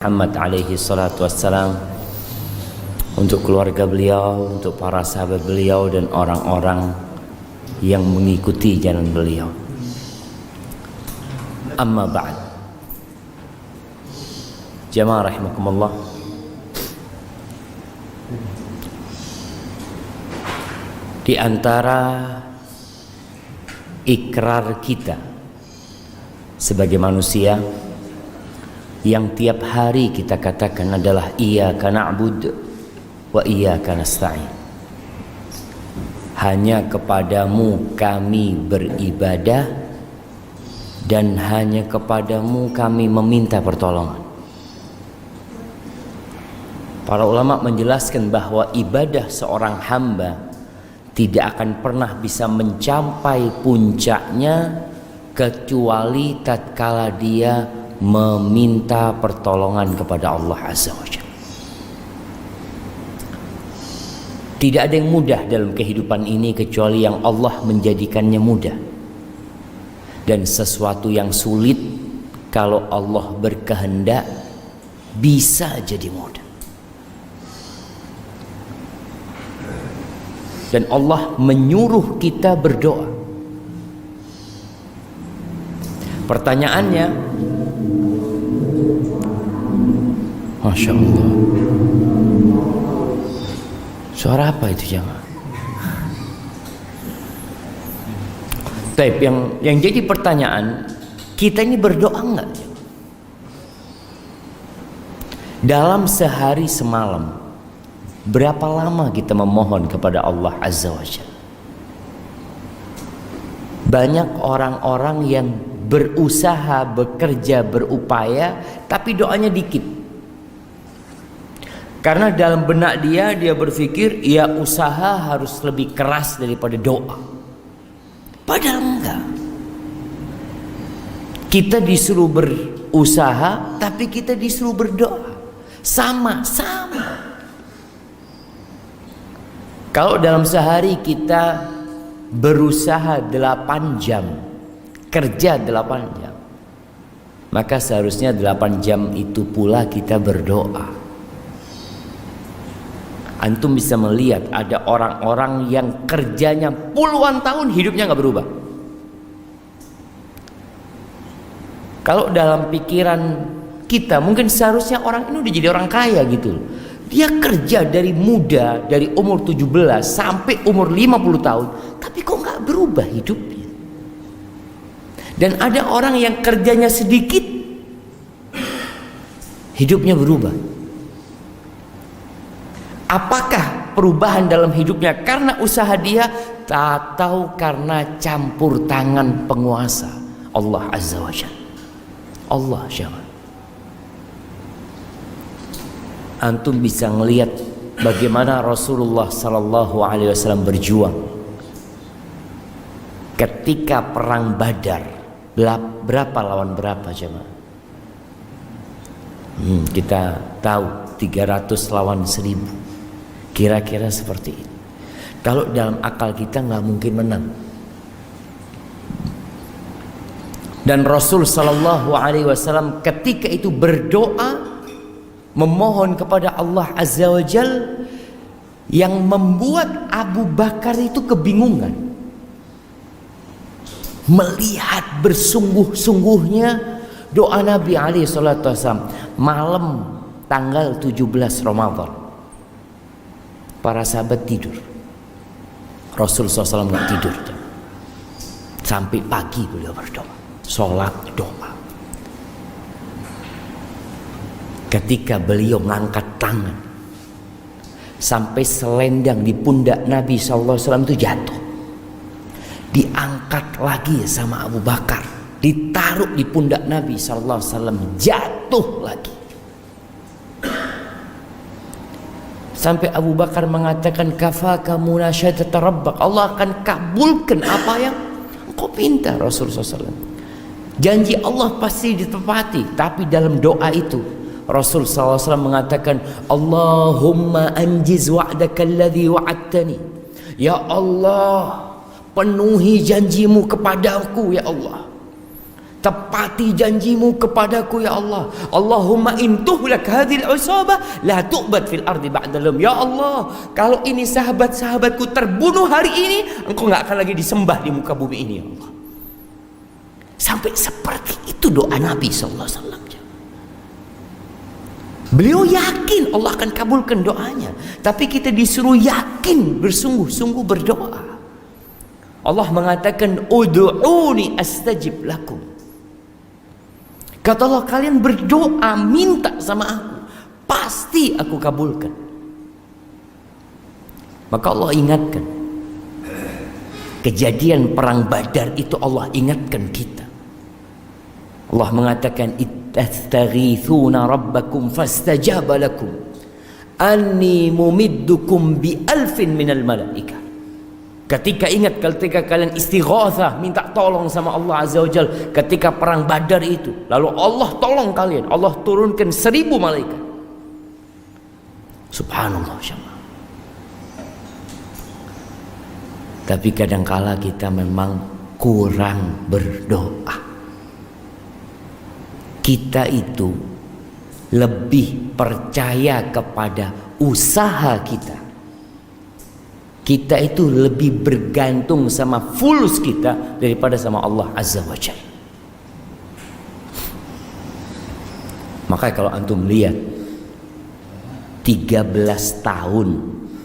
Muhammad alaihi salatu wassalam, untuk keluarga beliau, untuk para sahabat beliau dan orang-orang yang mengikuti jalan beliau. Amma ba'd. Jamaah rahimakumullah. Di antara ikrar kita sebagai manusia yang tiap hari kita katakan adalah iyyaka na'bud wa iyyaka nasta'in. Hanya kepadamu kami beribadah dan hanya kepadamu kami meminta pertolongan. Para ulama menjelaskan bahwa ibadah seorang hamba tidak akan pernah bisa mencapai puncaknya kecuali tatkala dia meminta pertolongan kepada Allah Azza wa Jalla. Tidak ada yang mudah dalam kehidupan ini kecuali yang Allah menjadikannya mudah. Dan sesuatu yang sulit kalau Allah berkehendak bisa jadi mudah. Dan Allah menyuruh kita berdoa. Pertanyaannya, Masya Allah, suara apa itu jemaah? Taib, yang jadi pertanyaan, kita ini berdoa enggak? Dalam sehari semalam, berapa lama kita memohon kepada Allah Azza wa Jalla? Banyak orang-orang yang berusaha, bekerja, berupaya, tapi doanya dikit. Karena dalam benak dia berpikir, ya usaha harus lebih keras daripada doa. Padahal enggak. Kita disuruh berusaha, tapi kita disuruh berdoa. Sama-sama. Kalau dalam sehari kita berusaha 8 jam, kerja 8 jam, maka seharusnya 8 jam itu pula kita berdoa. Antum bisa melihat ada orang-orang yang kerjanya puluhan tahun hidupnya nggak berubah. Kalau dalam pikiran kita mungkin seharusnya orang ini udah jadi orang kaya gitu. Dia kerja dari muda, dari umur 17 sampai umur 50 tahun, tapi kok nggak berubah hidupnya. Dan ada orang yang kerjanya sedikit, hidupnya berubah. Apakah perubahan dalam hidupnya karena usaha dia atau karena campur tangan penguasa Allah Azza wa Jalla? Allah Jalla. Antum bisa melihat bagaimana Rasulullah sallallahu alaihi wasallam berjuang ketika perang Badar. Berapa lawan berapa jemaah? Kita tahu 300 lawan 1000. Kira-kira seperti itu. Kalau dalam akal kita nggak mungkin menang. Dan Rasul sallallahu alaihi wasallam ketika itu berdoa memohon kepada Allah Azza wa Jalla, yang membuat Abu Bakar itu kebingungan. Melihat bersungguh-sungguhnya doa Nabi alaihi salatu wasallam malam tanggal 17 Ramadan. Para sahabat tidur. Rasul SAW nggak tidur. Sampai pagi beliau berdoa. Sholat doa. Ketika beliau ngangkat tangan, sampai selendang di pundak Nabi SAW itu jatuh. Diangkat lagi sama Abu Bakar. Ditaruh di pundak Nabi SAW. Jatuh lagi. Sampai Abu Bakar mengatakan, kafaka munasyatata rabbak, Allah akan kabulkan apa yang engkau minta. Rasulullah SAW, janji Allah pasti ditepati. Tapi dalam doa itu Rasul SAW mengatakan, Allahumma anjiz wa'daka alladhi wa'adtani. Ya Allah, penuhi janjimu kepadaku ya Allah. Tepati janjimu kepadaku ya Allah. Allahumma in tuhlak hadhil usabah la tu'bad fil ardi ba'dalum. Ya Allah, kalau ini sahabat-sahabatku terbunuh hari ini, engkau enggak akan lagi disembah di muka bumi ini ya Allah. Sampai seperti itu doa Nabi sallallahu alaihi wasallam. Beliau yakin Allah akan kabulkan doanya, tapi kita disuruh yakin bersungguh-sungguh berdoa. Allah mengatakan ud'uni astajib lakum. Kata Allah, kalian berdoa, minta sama aku, pasti aku kabulkan. Maka Allah ingatkan, kejadian perang Badar itu Allah ingatkan kita. Allah mengatakan istaghithuna rabbakum fastajaba lakum anni mumiddukum bi alfin minal malaikah. Ketika kalian istighatsah, minta tolong sama Allah Azza wa Jalla ketika perang Badar itu, lalu Allah tolong kalian, Allah turunkan 1000 malaikat. Subhanallah. Tapi kadangkala kita memang kurang berdoa. Kita itu lebih percaya kepada usaha kita. Kita itu lebih bergantung sama fulus kita daripada sama Allah Azza wa Jalla. Makanya kalau antum lihat 13 tahun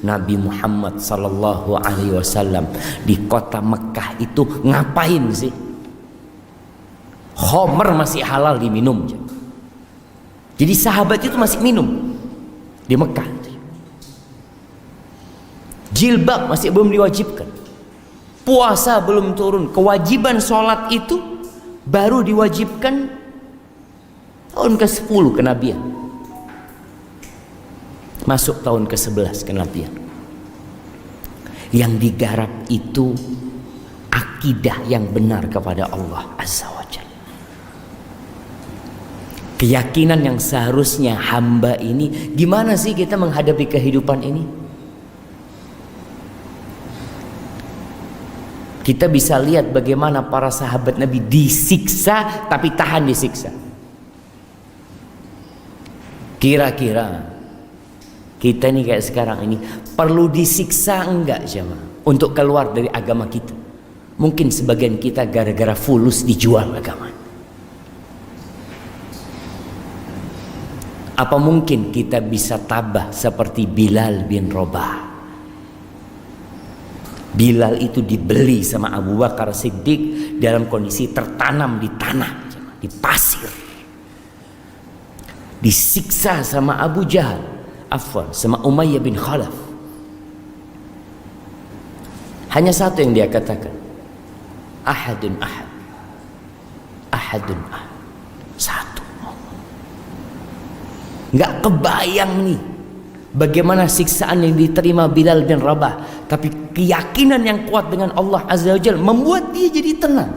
Nabi Muhammad sallallahu alaihi wasallam di kota Mekah itu ngapain sih? Khamr masih halal diminum. Jadi sahabat itu masih minum di Mekah. Jilbab masih belum diwajibkan. Puasa belum turun. Kewajiban sholat itu baru diwajibkan tahun ke-10 kenabian. Masuk tahun ke-11 kenabian. Yang digarap itu akidah yang benar kepada Allah Azza wa Jalla. Keyakinan yang seharusnya hamba ini, gimana sih kita menghadapi kehidupan ini? Kita bisa lihat bagaimana para sahabat Nabi disiksa tapi tahan disiksa. Kira-kira kita ini kayak sekarang ini perlu disiksa enggak jemaah untuk keluar dari agama kita? Mungkin sebagian kita gara-gara fulus dijual agama. Apa mungkin kita bisa tabah seperti Bilal bin Rabah? Bilal itu dibeli sama Abu Bakar Siddiq dalam kondisi tertanam di tanah, di pasir. Disiksa sama Abu Jahal, sama Umayyah bin Khalaf. Hanya satu yang dia katakan, ahadun ahad, ahadun ahad, satu. Nggak kebayang nih bagaimana siksaan yang diterima Bilal bin Rabah, tapi keyakinan yang kuat dengan Allah Azza wa Jalla membuat dia jadi tenang.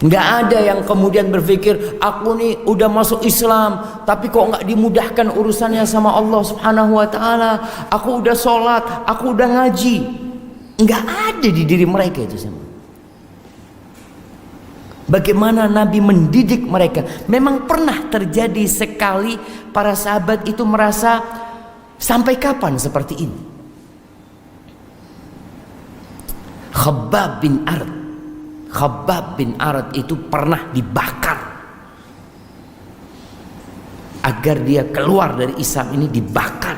Nggak ada yang kemudian berpikir, aku nih udah masuk Islam tapi kok nggak dimudahkan urusannya sama Allah Subhanahu wa Ta'ala. Aku udah sholat, aku udah ngaji. Nggak ada di diri mereka itu semua. Bagaimana Nabi mendidik mereka. Memang pernah terjadi sekali para sahabat itu merasa, sampai kapan seperti ini? Khabbab bin Arad itu pernah dibakar. Agar dia keluar dari Islam ini dibakar.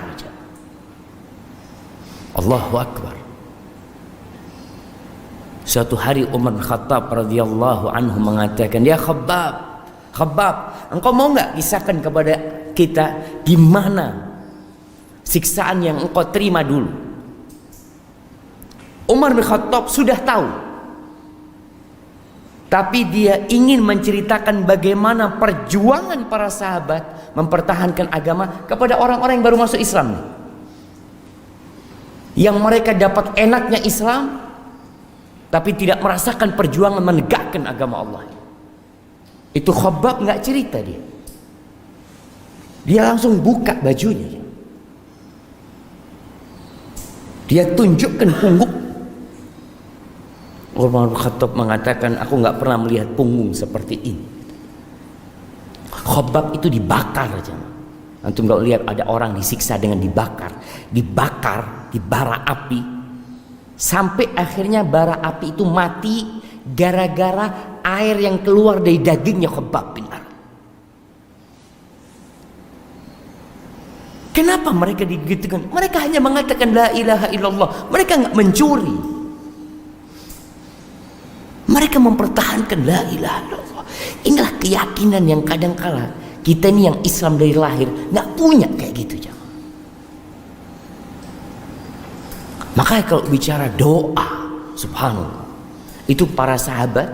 Allahu Akbar. Suatu hari Umar bin Khattab radhiyallahu anhu mengatakan, ya Khabbab, engkau mau nggak kisahkan kepada kita gimana siksaan yang engkau terima dulu? Umar bin Khattab sudah tahu, tapi dia ingin menceritakan bagaimana perjuangan para sahabat mempertahankan agama kepada orang-orang yang baru masuk Islam, yang mereka dapat enaknya Islam tapi tidak merasakan perjuangan menegakkan agama Allah. Itu Khabbab nggak cerita dia. Dia langsung buka bajunya. Dia tunjukkan pungguk. Umar bin Khattab mengatakan, aku nggak pernah melihat punggung seperti ini. Khabbab itu dibakar aja. Antum nggak lihat ada orang disiksa dengan dibakar di bara api, sampai akhirnya bara api itu mati gara-gara air yang keluar dari dagingnya Khabbab bin Arad. Kenapa mereka digitukan? Mereka hanya mengatakan la ilaha illallah. Mereka nggak mencuri. Mereka mempertahankan la ilaha illallah. Inilah keyakinan yang kadang-kala kita ini yang Islam dari lahir nggak punya kayak gitu, jamaah. Makanya kalau bicara doa, subhanallah, itu para sahabat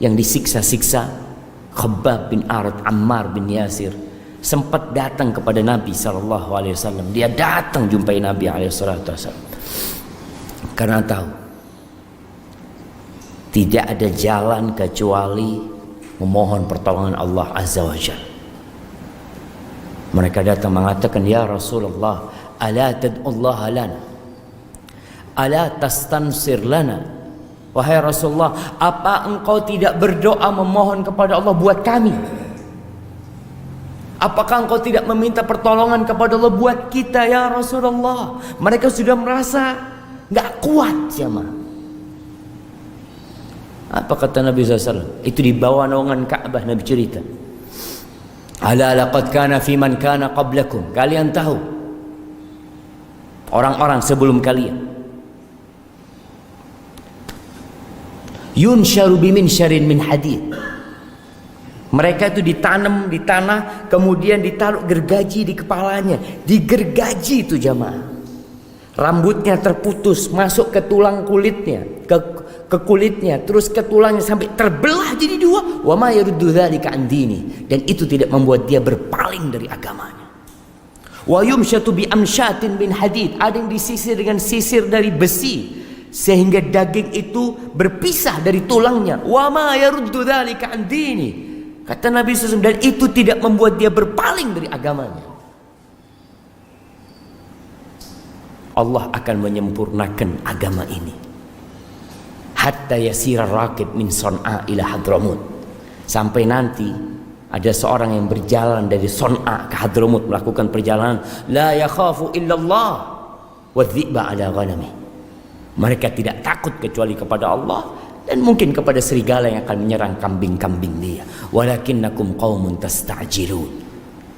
yang disiksa-siksa, Khabbab bin Arad, Ammar bin Yasir, sempat datang kepada Nabi SAW. Dia datang jumpai Nabi SAW karena tahu tidak ada jalan kecuali memohon pertolongan Allah Azza wa Jalla. Mereka datang mengatakan, ya Rasulullah, ala tad'ullaha lana, ala tastansir lana. Wahai Rasulullah, apa engkau tidak berdoa memohon kepada Allah buat kami? Apakah engkau tidak meminta pertolongan kepada Allah buat kita, ya Rasulullah? Mereka sudah merasa gak kuat, jamaah. Apa kata Nabi SAW? Itu di bawah naungan Ka'bah Nabi cerita. Ala laqad kana fi man kana qablakum. Kalian tahu orang-orang sebelum kalian, yunsharu bimin syarin min hadid. Mereka itu ditanam di tanah, kemudian ditaruh gergaji di kepalanya. Digergaji itu, jamaah. Rambutnya terputus, masuk ke tulang kulitnya, ke kulitnya, terus ke tulangnya sampai terbelah jadi dua. Wa ma yaruddu dzalika an dini. Dan itu tidak membuat dia berpaling dari agamanya. Wa yumshatu bi amshatin min hadid. Ada yang disisir dengan sisir dari besi, sehingga daging itu berpisah dari tulangnya. Wa ma yaruddu dzalika an dini. Kata Nabi SAW, dan itu tidak membuat dia berpaling dari agamanya. Allah akan menyempurnakan agama ini. Hatta yasira rakib min Son'a ila Hadramut. Sampai nanti ada seorang yang berjalan dari Son'a ke Hadramut, melakukan perjalanan. La yakhafu illallah wa dhi'ba ala ghanami. Mereka tidak takut kecuali kepada Allah, dan mungkin kepada serigala yang akan menyerang kambing-kambing dia. Walakinnakum qaumun tasta'jilun.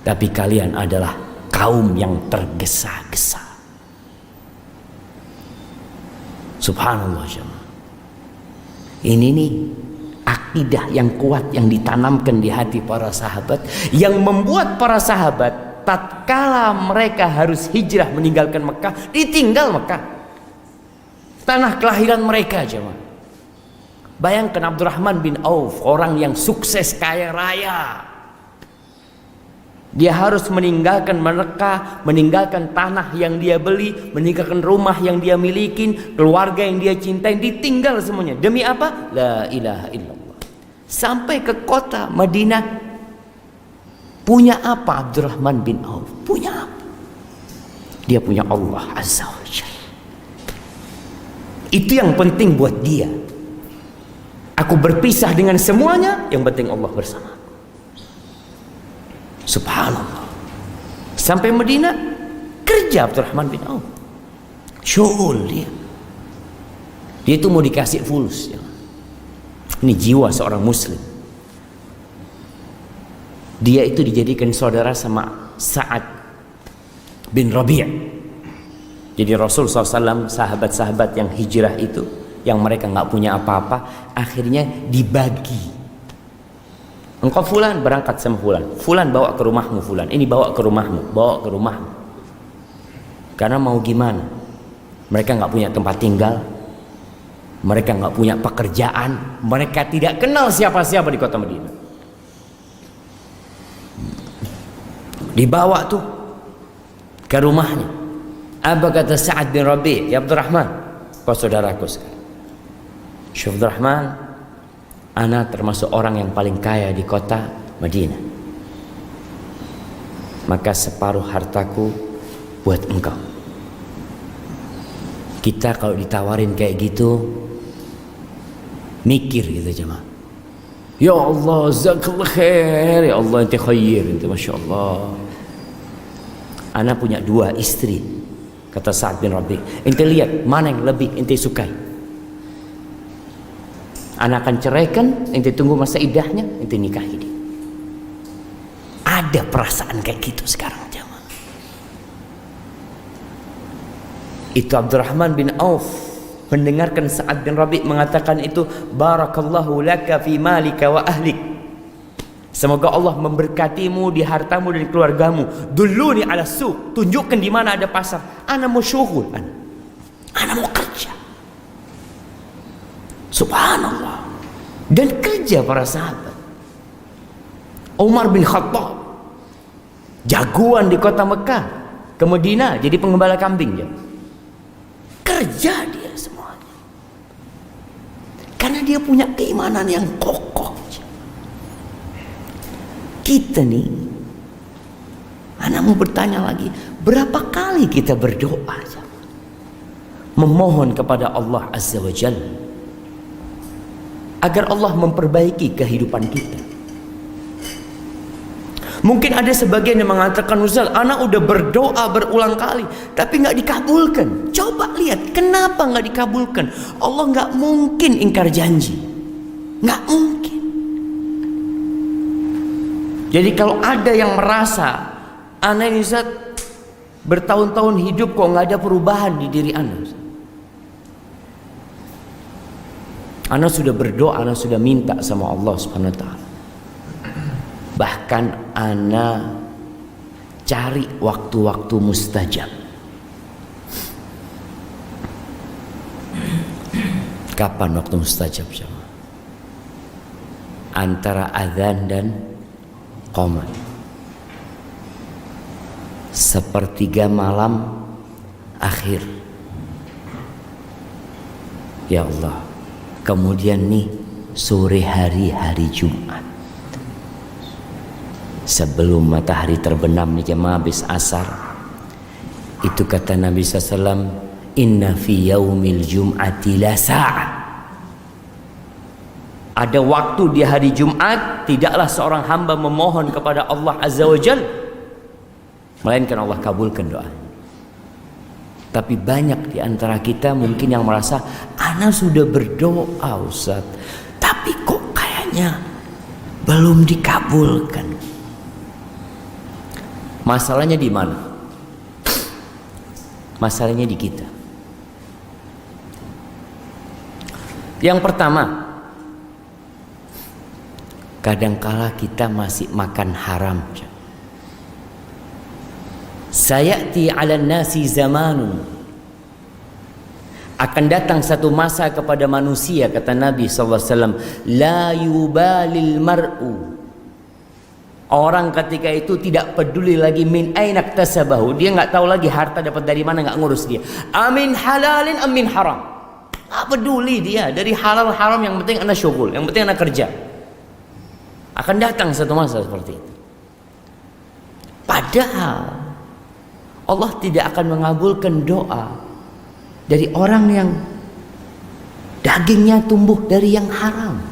Tapi kalian adalah kaum yang tergesa-gesa. Subhanallah, jemaah. Ini nih akidah yang kuat yang ditanamkan di hati para sahabat, yang membuat para sahabat tatkala mereka harus hijrah meninggalkan Mekah, ditinggal Mekah, tanah kelahiran mereka, jemaah. Bayangkan Abdurrahman bin Auf, orang yang sukses kaya raya, dia harus meninggalkan Mekah, meninggalkan tanah yang dia beli, meninggalkan rumah yang dia miliki, keluarga yang dia cintai, ditinggal semuanya. Demi apa? La ilaha illallah. Sampai ke kota Madinah. Punya apa Abdurrahman bin Auf? Punya apa? Dia punya Allah Azza wa Jalla. Itu yang penting buat dia. Aku berpisah dengan semuanya, yang penting Allah bersama. Subhanallah. Sampai Madinah, kerja Abdurrahman bin Auf. Syu'ul dia. Dia itu mau dikasih fulus. Ya. Ini jiwa seorang muslim. Dia itu dijadikan saudara sama Sa'ad bin Rabi'. Jadi Rasul SAW, sahabat-sahabat yang hijrah itu, yang mereka nggak punya apa-apa, akhirnya dibagi. Engkau fulan berangkat sama fulan, fulan bawa ke rumahmu, fulan ini bawa ke rumahmu, bawa ke rumahmu. Karena mau gimana? Mereka nggak punya tempat tinggal, mereka nggak punya pekerjaan, mereka tidak kenal siapa-siapa di kota Madinah. Dibawa tuh ke rumahnya. Apa kata Sa'ad bin Rabi'? Ya Abdurrahman, kau saudaraku sekarang. Syekh Abdurrahman, ana termasuk orang yang paling kaya di kota Madinah. Maka separuh hartaku buat engkau. Kita kalau ditawarin kayak gitu, Mikir gitu jemaah. Ya Allah, jazakallah khair. Ya Allah, ente khair, ente masya Allah. Ana punya 2 istri, kata Sa'ad bin Rabi. Ente lihat mana yang lebih ente sukai. Ana akan ceraikan, ente tunggu masa iddahnya, ente nikahi dia. Ada perasaan kayak gitu sekarang jemaah. Itu Abdurrahman bin Auf mendengarkan Sa'ad bin Rabi mengatakan itu, barakallahu laka fi malika wa ahlik. Semoga Allah memberkatimu di hartamu dan keluargamu. Dulluni ala suq, tunjukkan di mana ada pasar. Ana mau syughul, ana mau kerja. Subhanallah. Dan kerja para sahabat. Umar bin Khattab, jagoan di kota Mekah, ke Madinah jadi penggembala kambing ya. Kerja dia semuanya. Karena dia punya keimanan yang kokoh. Kita nih, anak mau bertanya lagi, berapa kali kita berdoa memohon kepada Allah Azza wa Jalla agar Allah memperbaiki kehidupan kita. Mungkin ada sebagian yang mengatakan, Ustaz, anak udah berdoa berulang kali tapi nggak dikabulkan. Coba lihat kenapa nggak dikabulkan. Allah nggak mungkin ingkar janji, nggak mungkin. Jadi kalau ada yang merasa anak ini Ustaz bertahun-tahun hidup kok nggak ada perubahan di diri anak, anak sudah berdoa, anak sudah minta sama Allah Subhanahu wa taala. Bahkan anak cari waktu-waktu mustajab. Kapan waktu mustajab? Antara azan dan qomat. Sepertiga malam akhir. Ya Allah. Kemudian nih sore hari Jumat. Sebelum matahari terbenam nih jemaah habis asar. Itu kata Nabi SAW, inna fi yaumil jum'ati la sa'ah. Ada waktu di hari Jumat tidaklah seorang hamba memohon kepada Allah Azza wa Jalla melainkan Allah kabulkan doa. Tapi banyak di antara kita mungkin yang merasa ana sudah berdoa Ustaz, tapi kok kayaknya belum dikabulkan. Masalahnya di mana? Masalahnya di kita. Yang pertama, kadangkala kita masih makan haram. Sayati 'alan nasi zamanun, akan datang satu masa kepada manusia, kata Nabi SAW, la yubalil mar'u, orang ketika itu tidak peduli lagi min aina iktasabahu, dia nggak tahu lagi harta dapat dari mana, nggak ngurus dia. Amin halalin amin haram, nggak peduli dia dari halal haram, yang penting anak syughul, yang penting anak kerja. Akan datang satu masa seperti itu. Padahal Allah tidak akan mengabulkan doa dari orang yang dagingnya tumbuh dari yang haram.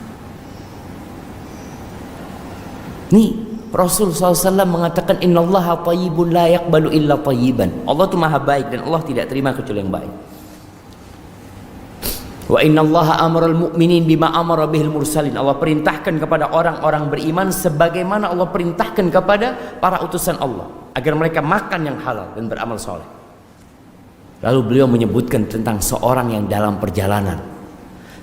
Nih Rasul SAW mengatakan, innallaha thayyibun la yaqbalu illa thayyiban. Allah itu maha baik dan Allah tidak terima kecuali yang baik. Wa innallaha amaral mu'minin bima amara bihil mursalin. Allah perintahkan kepada orang-orang beriman sebagaimana Allah perintahkan kepada para utusan Allah, agar mereka makan yang halal dan beramal soleh. Lalu beliau menyebutkan tentang seorang yang dalam perjalanan.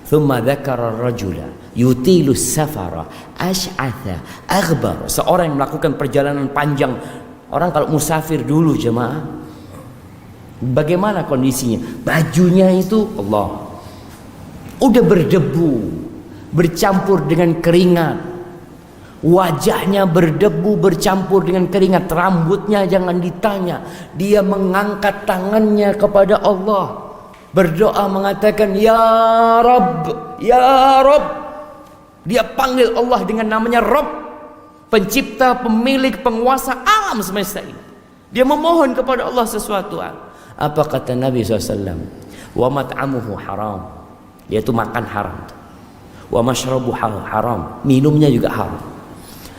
Thumma dzakara ar-rajula yutilu safara ash'atha aghbar. Seorang yang melakukan perjalanan panjang. Orang kalau musafir dulu jemaah, bagaimana kondisinya? Bajunya itu Allah udah berdebu, bercampur dengan keringat. Wajahnya berdebu bercampur dengan keringat. Rambutnya jangan ditanya. Dia mengangkat tangannya kepada Allah, berdoa mengatakan, Ya Rabb, Ya Rabb. Dia panggil Allah dengan namanya Rabb, pencipta, pemilik, penguasa alam semesta ini. Dia memohon kepada Allah sesuatu. Apa kata Nabi SAW? Wa mat'amuhu haram, yaitu makan haram. Wa mashrabu haram, minumnya juga haram.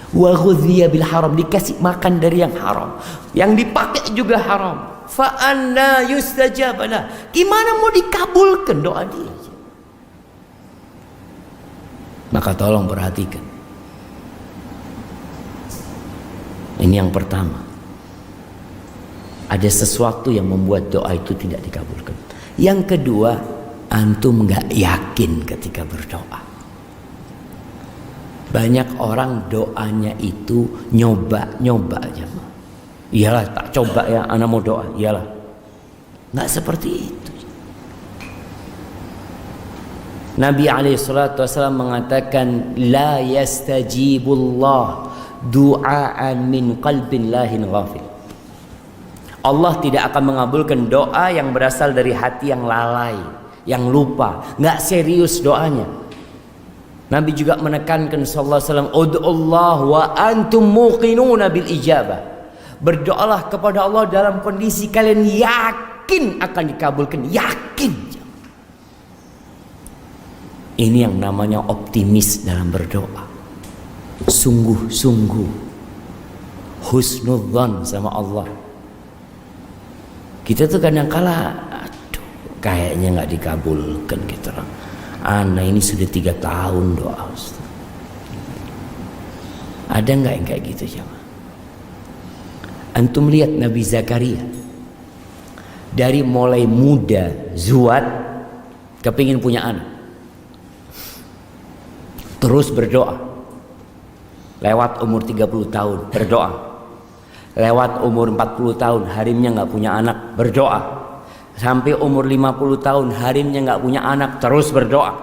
Wa ghudhiya bil haram, dikasih makan dari yang haram, yang dipakai juga haram. Fa anna yustajab lah, gimana mau dikabulkan doa dia? Maka tolong perhatikan. Ini yang pertama. Ada sesuatu yang membuat doa itu tidak dikabulkan. Yang kedua, antum nggak yakin ketika berdoa. Banyak orang doanya itu nyoba aja. Iyalah, tak coba ya, anak mau doa. Iyalah, nggak seperti itu. Nabi SAW mengatakan, la yastajibullah du'aan min qalbin lahin ghafil. Allah tidak akan mengabulkan doa yang berasal dari hati yang lalai, yang lupa, nggak serius doanya. Nabi juga menekankan sallallahu alaihi wasallam, ud'ullah wa antum muqinuna bil ijabah. Berdoalah kepada Allah dalam kondisi kalian yakin akan dikabulkan, yakin. Ini yang namanya optimis dalam berdoa. Sungguh-sungguh husnudzan sama Allah. Kita tuh kadang-kala, aduh, kayaknya nggak dikabulkan gitu loh. Anak ini sudah 3 tahun doa, Ustaz. Ada nggak yang kayak gitu jemaah? Antum lihat Nabi Zakaria, dari mulai muda zuat, kepingin punya anak, terus berdoa. Lewat umur 30 tahun berdoa. Lewat umur 40 tahun harimnya nggak punya anak, berdoa. Sampai umur 50 tahun harimnya nggak punya anak, terus berdoa.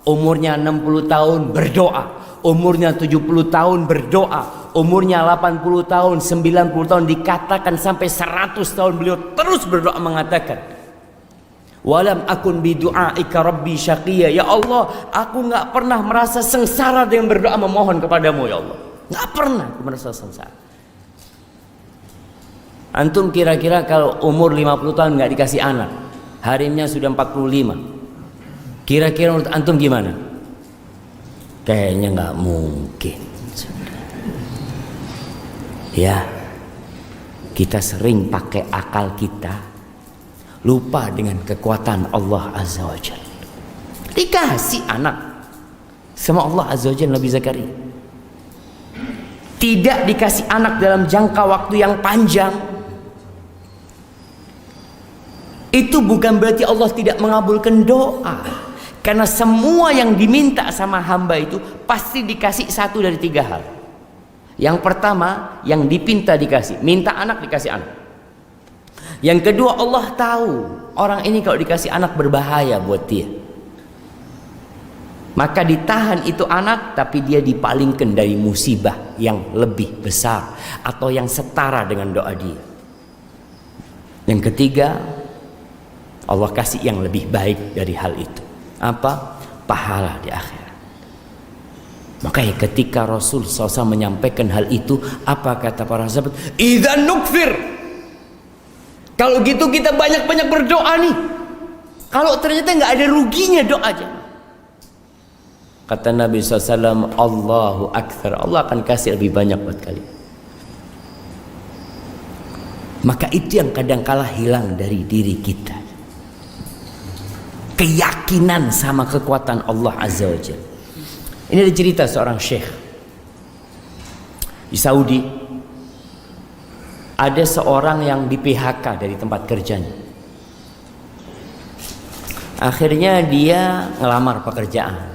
Umurnya 60 tahun berdoa. Umurnya 70 tahun berdoa. Umurnya 80 tahun, 90 tahun, dikatakan sampai 100 tahun beliau terus berdoa mengatakan, walam akun bidu'aika rabbi syaqiyya. Ya Allah, aku nggak pernah merasa sengsara dengan berdoa memohon kepadamu ya Allah. Nggak pernah aku merasa sengsara. Antum kira-kira kalau umur 50 tahun nggak dikasih anak, harimnya sudah 45, kira-kira menurut antum gimana? Kayaknya nggak mungkin. Ya, kita sering pakai akal kita, lupa dengan kekuatan Allah Azza wa Jalla. Dikasih anak sama Allah Azza wa Jalla Nabi Zakaria. Tidak dikasih anak dalam jangka waktu yang panjang. Itu bukan berarti Allah tidak mengabulkan doa. Karena semua yang diminta sama hamba itu pasti dikasih satu dari 3 hal. Yang pertama, yang dipinta dikasih. Minta anak, dikasih anak. Yang kedua, Allah tahu orang ini kalau dikasih anak berbahaya buat dia. Maka ditahan itu anak, tapi dia dipalingkan dari musibah yang lebih besar atau yang setara dengan doa dia. Yang ketiga, Allah kasih yang lebih baik dari hal itu. Apa? Pahala di akhirat. Makanya ketika Rasul SAW menyampaikan hal itu, apa kata para sahabat? Idzan nukfir. Kalau gitu kita banyak-banyak berdoa nih. Kalau ternyata nggak ada ruginya doa aja. Kata Nabi SAW, Allahu Akbar, Allah akan kasih lebih banyak buat kalian. Maka itu yang kadang-kala hilang dari diri kita. Keyakinan sama kekuatan Allah Azza wa Jalla. Ini ada cerita seorang syekh di Saudi. Ada seorang yang di PHK dari tempat kerjanya. Akhirnya dia ngelamar pekerjaan.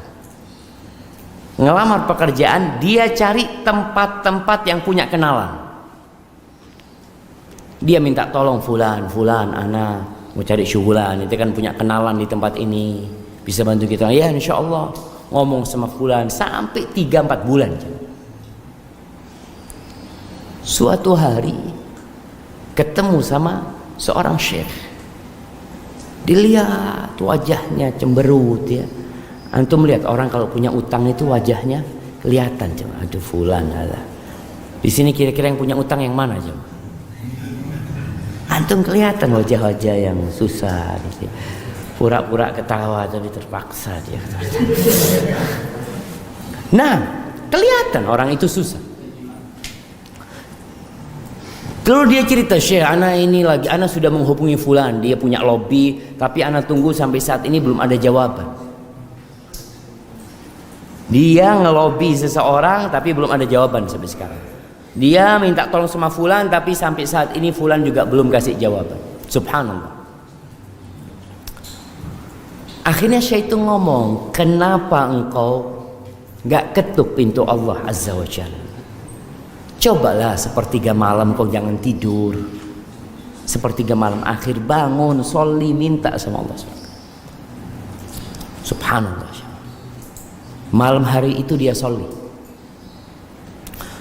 Ngelamar pekerjaan, dia cari tempat-tempat yang punya kenalan. Dia minta tolong fulan, anak mau cari syugulan, itu kan punya kenalan di tempat ini, bisa bantu kita. Ya insya Allah. Ngomong sama fulan sampai 3-4 bulan. Suatu hari ketemu sama seorang syekh. Dilihat wajahnya cemberut ya. Antum lihat orang kalau punya utang itu wajahnya kelihatan coba. Aduh fulan ada. Di sini kira-kira yang punya utang yang mana coba? Antum kelihatan wajah-wajah yang susah gitu. Pura-pura ketawa tapi terpaksa dia. Nah, kelihatan orang itu susah. Lalu dia cerita, Syekh, ana ini lagi, ana sudah menghubungi fulan, dia punya lobby, tapi ana tunggu sampai saat ini belum ada jawaban. Dia ngelobi seseorang tapi belum ada jawaban sampai sekarang. Dia minta tolong sama fulan tapi sampai saat ini fulan juga belum kasih jawaban. Subhanallah. Akhirnya syaitan ngomong, kenapa engkau gak ketuk pintu Allah Azza wa Jalla? Cobalah sepertiga malam kau jangan tidur. Sepertiga malam akhir bangun, sholli, minta sama Allah. Subhanallah. Malam hari itu dia sholli,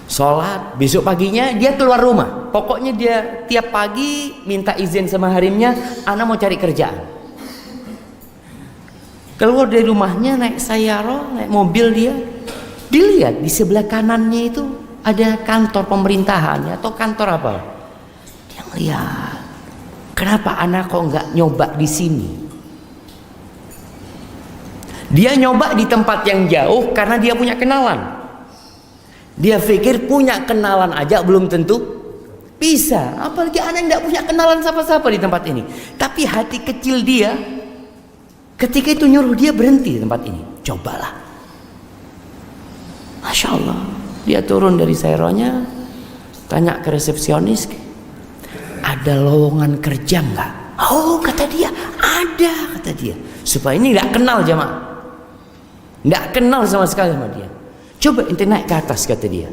sholat, besok paginya dia keluar rumah. Pokoknya dia tiap pagi minta izin sama harimnya, ana mau cari kerjaan. Keluar dari rumahnya naik sayaro, naik mobil dia. Dilihat di sebelah kanannya itu ada kantor pemerintahannya atau kantor apa. Dia ngeliat, kenapa anak kok nggak nyoba di sini? Dia nyoba di tempat yang jauh karena dia punya kenalan. Dia pikir punya kenalan aja belum tentu bisa. Apalagi anak nggak punya kenalan siapa-siapa di tempat ini. Tapi hati kecil dia ketika itu nyuruh dia berhenti di tempat ini. Cobalah. Masya Allah. Dia turun dari seronya, tanya ke resepsionis, ada lowongan kerja nggak? Oh, kata dia, ada, kata dia. Supaya ini nggak kenal jamaah. Nggak kenal sama sekali sama dia. Coba ente naik ke atas, kata dia.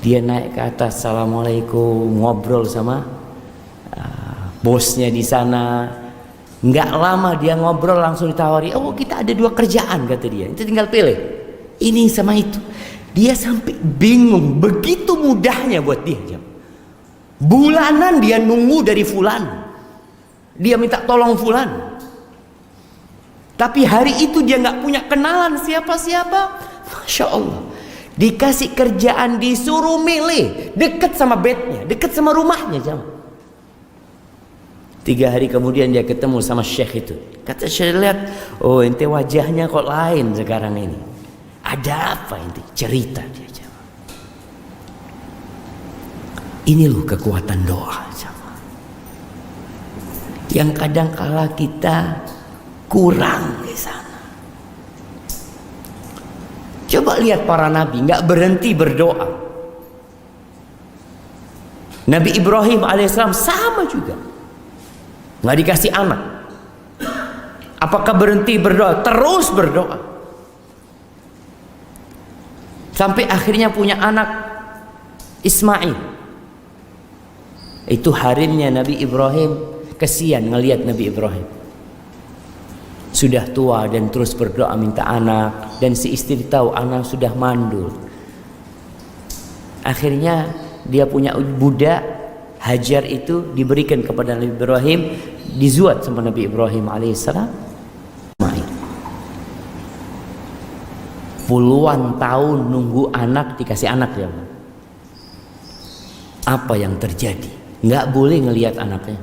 Dia naik ke atas, assalamualaikum, ngobrol sama bosnya di sana. Nggak lama dia ngobrol langsung ditawari, oh kita ada 2 kerjaan, kata dia. Ente tinggal pilih ini sama itu. Dia sampai bingung, begitu mudahnya buat dia. Bulanan dia nunggu dari fulan, dia minta tolong fulan. Tapi hari itu dia nggak punya kenalan siapa-siapa. Masya Allah. Dikasih kerjaan, disuruh milih dekat sama bednya, dekat sama rumahnya. 3 hari kemudian dia ketemu sama syekh itu. Kata syekh, lihat, oh ente wajahnya kok lain sekarang ini. Ada apa ente? Cerita dia. Ini loh kekuatan doa. Yang kadang kala kita kurang di sana. Coba lihat para nabi nggak berhenti berdoa. Nabi Ibrahim alaihissalam sama juga, nggak dikasih anak. Apakah berhenti berdoa? Terus berdoa sampai akhirnya punya anak Ismail. Itu harimnya Nabi Ibrahim kesian ngelihat Nabi Ibrahim sudah tua dan terus berdoa minta anak, dan si istri tahu anak sudah mandul. Akhirnya dia punya budak Hajar itu diberikan kepada Nabi Ibrahim, dizuat sama Nabi Ibrahim alaihissalam. Puluhan tahun nunggu anak, dikasih anak ya. Apa yang terjadi? Nggak boleh ngelihat anaknya.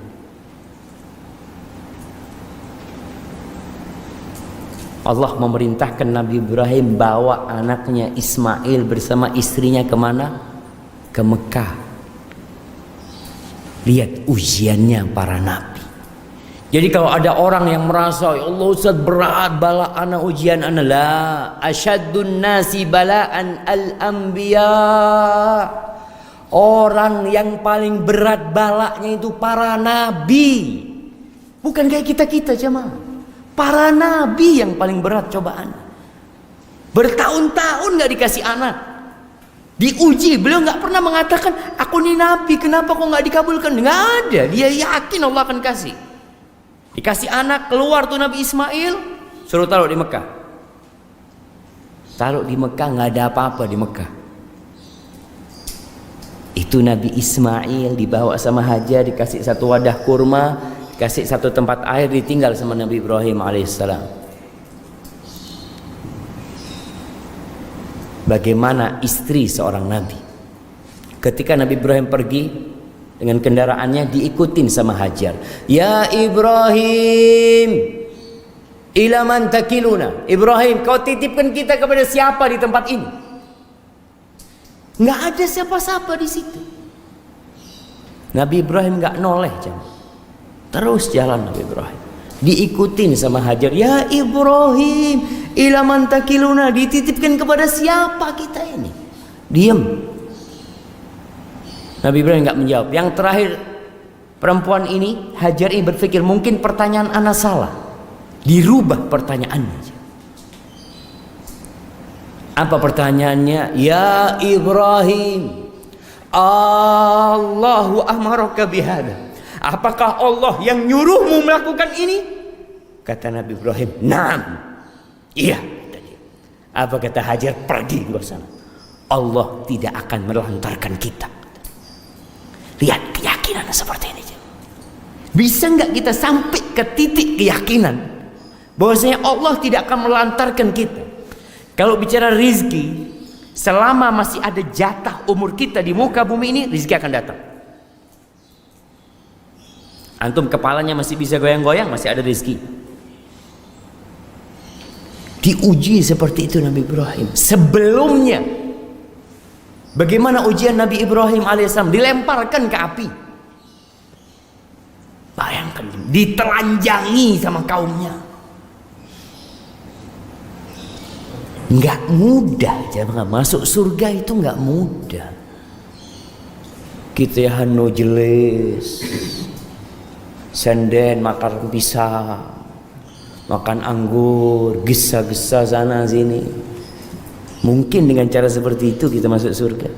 Allah memerintahkan Nabi Ibrahim bawa anaknya Ismail bersama istrinya kemana? Ke Mekah. Lihat ujiannya para nabi. Jadi kalau ada orang yang merasa, ya Allah Ustaz berat bala ana ujian ana, la asyaddun nasi bala'an al-anbiya. Orang yang paling berat balaknya itu para nabi. Bukan kayak kita-kita jemaah. Para nabi yang paling berat cobaan. Bertahun-tahun gak dikasih anak, diuji. Beliau gak pernah mengatakan aku ini nabi, kenapa kok gak dikabulkan. Gak ada. Dia yakin Allah akan kasih. Dikasih anak, keluar tuh Nabi Ismail, suruh taruh di Mekah. Taruh di Mekah, gak ada apa-apa di Mekah. Itu Nabi Ismail dibawa sama Hajar, dikasih 1 wadah kurma, kasih 1 tempat air, ditinggal sama Nabi Ibrahim alaihissalam. Bagaimana istri seorang nabi, ketika Nabi Ibrahim pergi dengan kendaraannya, diikutin sama Hajar. Ya Ibrahim, Ila man takiluna. Ibrahim, kau titipkan kita kepada siapa di tempat ini? Nggak ada siapa-siapa di situ. Nabi Ibrahim nggak noleh, terus jalan Nabi Ibrahim. Diikutin sama Hajar. Ya Ibrahim, ila man takiluna, dititipkan kepada siapa kita ini? Diam. Nabi Ibrahim nggak menjawab. Yang terakhir, perempuan ini, Hajar ini berpikir mungkin pertanyaan ana salah. Dirubah pertanyaannya. Apa pertanyaannya? Ya Ibrahim, Allahu amaraka bihada. Apakah Allah yang nyuruhmu melakukan ini? Kata Nabi Ibrahim, "Naam." Iya, kata dia. Apa kata Hajar? Pergi ke sana. Allah tidak akan melantarkan kita. Lihat keyakinan seperti ini. Bisa nggak kita sampai ke titik keyakinan bahwasanya Allah tidak akan melantarkan kita? Kalau bicara rizki, selama masih ada jatah umur kita di muka bumi ini, rizki akan datang. Antum kepalanya masih bisa goyang-goyang, masih ada rizki. Diuji seperti itu Nabi Ibrahim. Sebelumnya, bagaimana ujian Nabi Ibrahim alaihissalam? Dilemparkan ke api. Bayangkan, ditelanjangi sama kaumnya. Nggak mudah, jangan masuk surga itu nggak mudah. Kita hanu jelis, senden makan pisang, makan anggur, gesa-gesa sana sini. Mungkin dengan cara seperti itu kita masuk surga.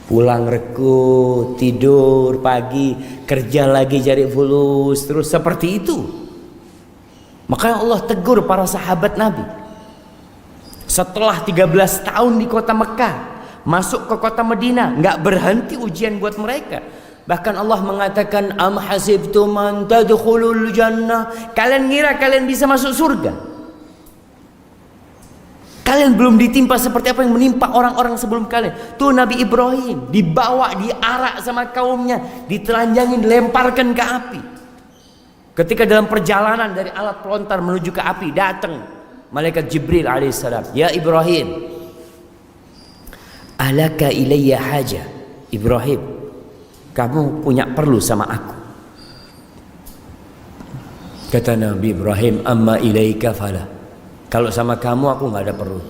Pulang rekut, tidur pagi, kerja lagi cari fulus, terus seperti itu. Makanya Allah tegur para sahabat Nabi. Setelah 13 tahun di kota Mekah, masuk ke kota Madinah, nggak berhenti ujian buat mereka. Bahkan Allah mengatakan, am hasibtum an tadkhulul jannah. Kalian ngira kalian bisa masuk surga? Kalian belum ditimpa seperti apa yang menimpa orang-orang sebelum kalian. Tuh Nabi Ibrahim dibawa, diarak sama kaumnya, ditelanjangin, dilemparkan ke api. Ketika dalam perjalanan dari alat pelontar menuju ke api, datang malaikat Jibril alaihissalam. Ya Ibrahim, alaka ilayya haja. Ibrahim, kamu punya perlu sama aku. Kata Nabi Ibrahim, amma ilaika fala. Kalau sama kamu aku nggak ada perlu.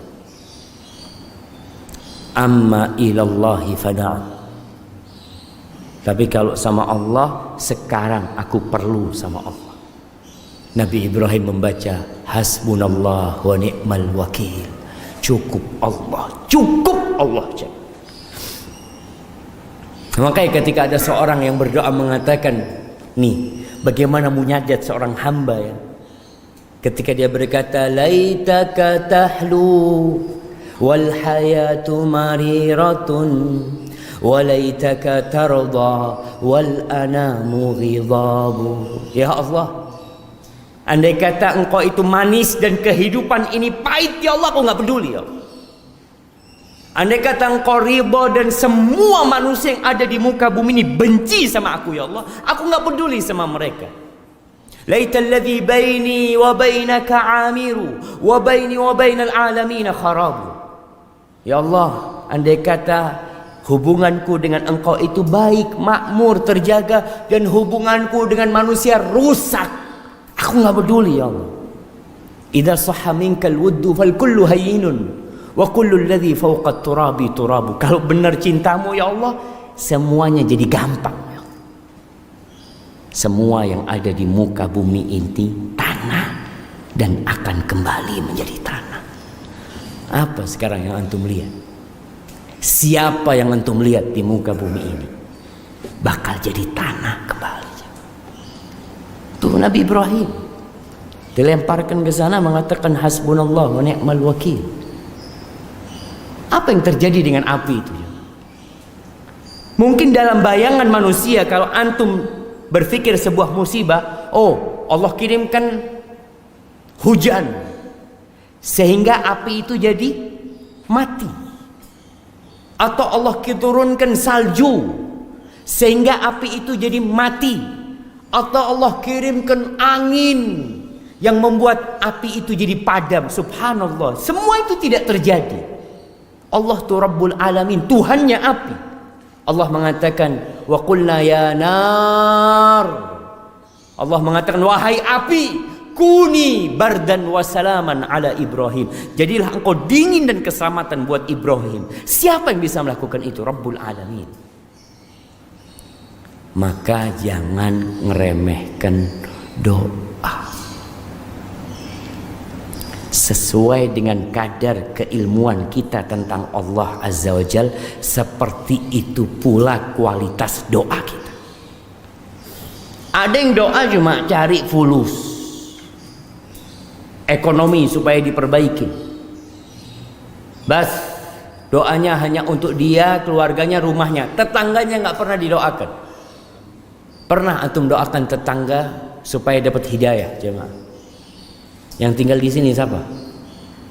Amma ilallahi fana. Tapi kalau sama Allah, sekarang aku perlu sama Allah. Nabi Ibrahim membaca hasbunallah wa ni'mal wakil. Cukup Allah, cukup Allah. Makanya ketika ada seorang yang berdoa mengatakan, nih bagaimana munajat seorang hamba ya, ketika dia berkata laitaka tahlu wal hayatu mariratun walaitaka tarda wal anamu ghidabu. Ya Allah, andai kata engkau itu manis dan kehidupan ini pahit, ya Allah, aku nggak peduli ya. Andai kata engkau ridha dan semua manusia yang ada di muka bumi ini benci sama aku, ya Allah, aku nggak peduli sama mereka. Laital ladzi baini wa bainaka amiru wa baini wa bainal alamin kharabu. Ya Allah, andai kata hubunganku dengan engkau itu baik, makmur, terjaga, dan hubunganku dengan manusia rusak, aku nggak peduli ya Allah. Idza sahha minkal wuddu fal kullu hayyinun wa kullu alladhi fawqa turabi turabu. Kalau benar cintamu ya Allah, semuanya jadi gampang ya. Semua yang ada di muka bumi ini tanah dan akan kembali menjadi tanah. Apa sekarang yang antum lihat? Siapa yang antum lihat di muka bumi ini bakal jadi tanah kembali. Tuh Nabi Ibrahim dilemparkan ke sana mengatakan hasbunallah wa ni'mal wakil. Apa yang terjadi dengan api itu? Mungkin dalam bayangan manusia, kalau antum berpikir sebuah musibah, oh Allah kirimkan hujan sehingga api itu jadi mati, atau Allah turunkan salju sehingga api itu jadi mati, atau Allah kirimkan angin yang membuat api itu jadi padam. Subhanallah, semua itu tidak terjadi. Allah tu Rabbul Alamin, Tuhannya api. Allah mengatakan, wa qulna ya nar. Allah mengatakan, wahai api, kuni bardan wa salaman ala Ibrahim. Jadilah engkau dingin dan keselamatan buat Ibrahim. Siapa yang bisa melakukan itu? Rabbul Alamin. Maka jangan ngeremehkan doa. Sesuai dengan kadar keilmuan kita tentang Allah Azza wa Jal, seperti itu pula kualitas doa kita. Ada yang doa cuma cari fulus, ekonomi supaya diperbaiki. Bas, doanya hanya untuk dia, keluarganya, rumahnya. Tetangganya nggak pernah didoakan. Pernah antum doakan tetangga supaya dapat hidayah, jemaah? Yang tinggal di sini siapa?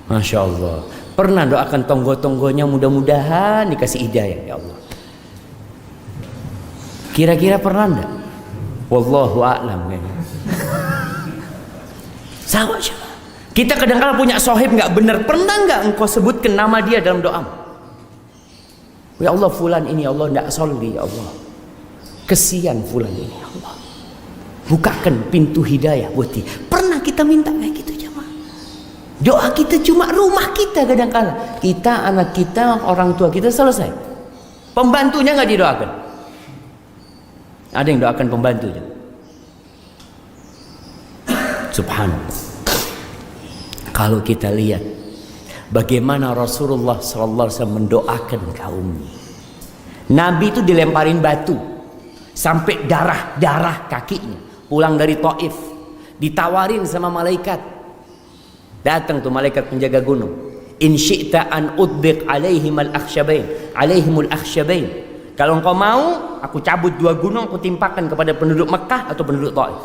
Masya Allah. Pernah doakan tonggo-tonggonya mudah-mudahan dikasih hidayah, ya Allah? Kira-kira pernah enggak? Wallahu a'lam. Sama siapa? Kita kadang-kadang punya sohib nggak benar. Pernah nggak engkau sebutkan nama dia dalam doa? Ya Allah, fulan ini, ya Allah nggak soleh, ya Allah. Kesian fulan ini, ya Allah. Bukakan pintu hidayah buat dia. Pernah kita minta kayak gitu, jemaah? Doa kita cuma rumah kita kadang-kadang. Kita, anak kita, orang tua kita, selesai. Pembantunya nggak didoakan. Ada yang doakan pembantunya. Subhanallah. Kalau kita lihat bagaimana Rasulullah SAW mendoakan kaumnya. Nabi itu dilemparin batu sampai darah kakinya. Pulang dari Taif, ditawarin sama malaikat. Datang tuh malaikat penjaga gunung. In syi'ta an udbiq alaihimul akhsyabain. Kalau engkau mau, aku cabut 2 gunung, aku timpakan kepada penduduk Mekah atau penduduk Taif.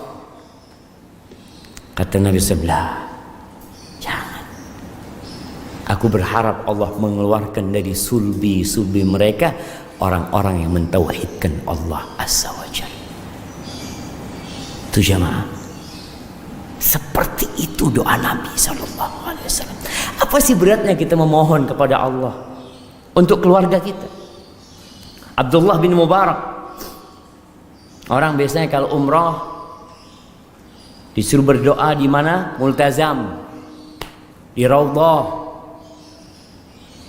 Kata Nabi sebelah, jangan. Aku berharap Allah mengeluarkan dari sulbi mereka orang-orang yang mentauhidkan Allah Azza wa Jalla. Itu jamaah. Seperti itu doa Nabi SAW. Apa sih beratnya kita memohon kepada Allah untuk keluarga kita? Abdullah bin Mubarak, orang biasanya kalau umrah disuruh berdoa di mana? Multazam, di Raudhah,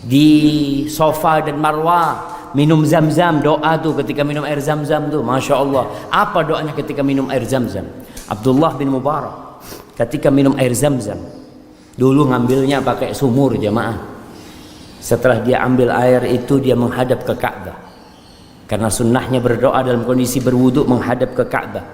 di Safa dan Marwah, minum zam-zam. Doa tuh ketika minum air zam-zam tuh, Masya Allah. Apa doanya ketika minum air zam-zam? Abdullah bin Mubarak ketika minum air zam-zam, dulu ngambilnya pakai sumur, jemaah. Setelah dia ambil air itu, dia menghadap ke Ka'bah. Karena sunnahnya berdoa dalam kondisi berwudu menghadap ke Ka'bah.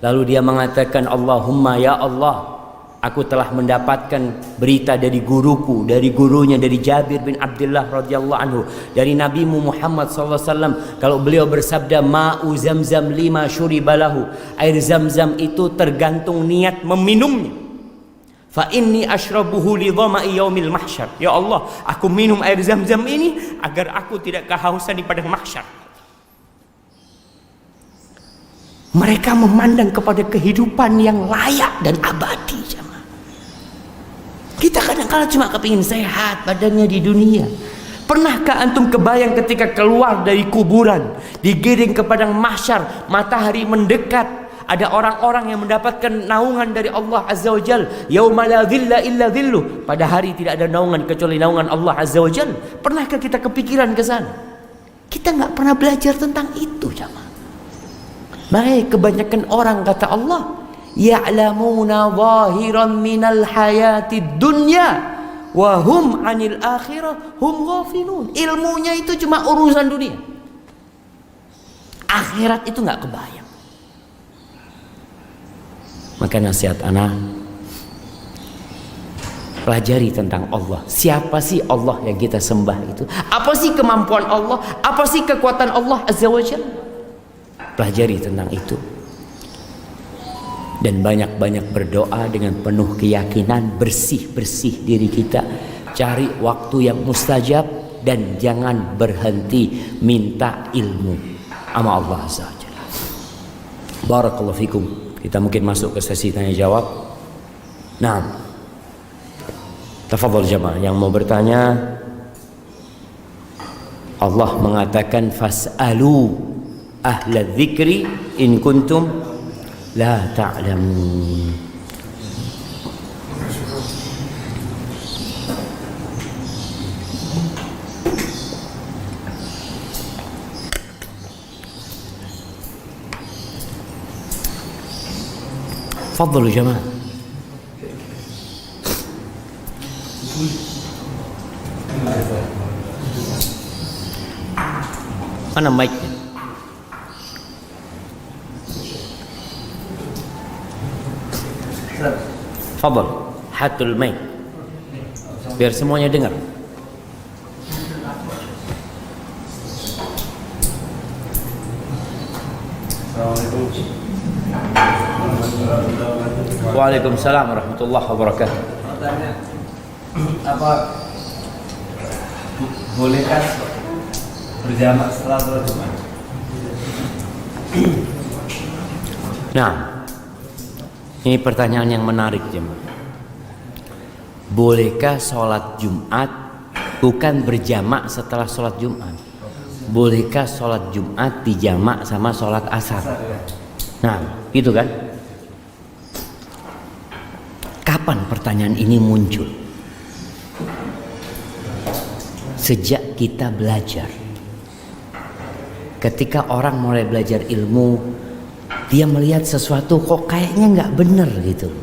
Lalu dia mengatakan, Allahumma ya Allah, aku telah mendapatkan berita dari guruku, dari gurunya, dari Jabir bin Abdullah radhiyallahu anhu, dari Nabimu Muhammad SAW. Kalau beliau bersabda, ma'u zamzam lima syuribalahu, air zam-zam itu tergantung niat meminumnya. Fa inni ashrabuhu li dhama'i yaumil mahsyar. Ya Allah, aku minum air zam-zam ini agar aku tidak kehausan di padang mahsyar. Mereka memandang kepada kehidupan yang layak dan abadi. Kita kadang-kadang cuma kepingin sehat badannya di dunia. Pernahkah antum kebayang ketika keluar dari kuburan, digiring ke padang mahsyar, matahari mendekat, ada orang-orang yang mendapatkan naungan dari Allah Azza wa Jal. Yauma la dhilla illa dhilluh. Pada hari tidak ada naungan kecuali naungan Allah Azza wa Jal. Pernahkah kita kepikiran ke sana? Kita nggak pernah belajar tentang itu, jamaah. Baik, kebanyakan orang kata Allah, ya'lamuna zahiran minal hayatid dunya wa hum 'anil akhirah hum ghafilun. Ilmunya itu cuma urusan dunia. Akhirat itu enggak kebayang. Maka nasihat anak, pelajari tentang Allah. Siapa sih Allah yang kita sembah itu? Apa sih kemampuan Allah? Apa sih kekuatan Allah Azza wa Jalla? Pelajari tentang itu. Dan banyak-banyak berdoa dengan penuh keyakinan, bersih-bersih diri kita, cari waktu yang mustajab, dan jangan berhenti minta ilmu sama Allah Azza wa Jalla. Barakallahu fikum. Kita mungkin masuk ke sesi tanya jawab. Nah, tafadhol jamaah yang mau bertanya. Allah mengatakan fas'alu ahla dzikri in kuntum la ta'lamun. Fadhlu jamaah. Mana mic-nya? Fadhal, hatul mic. Biar semuanya dengar. Waalaikumsalam warahmatullahi wabarakatuh. Apa bolehkah berjamaah setelah sholat Jumat? Nah, ini pertanyaan yang menarik jemaah. Bolehkah sholat Jumat bukan berjamak setelah sholat Jumat? Bolehkah sholat Jumat dijamak sama sholat asar? Nah, gitu kan? Kapan pertanyaan ini muncul? Sejak kita belajar. Ketika orang mulai belajar ilmu, dia melihat sesuatu kok kayaknya nggak bener gitu.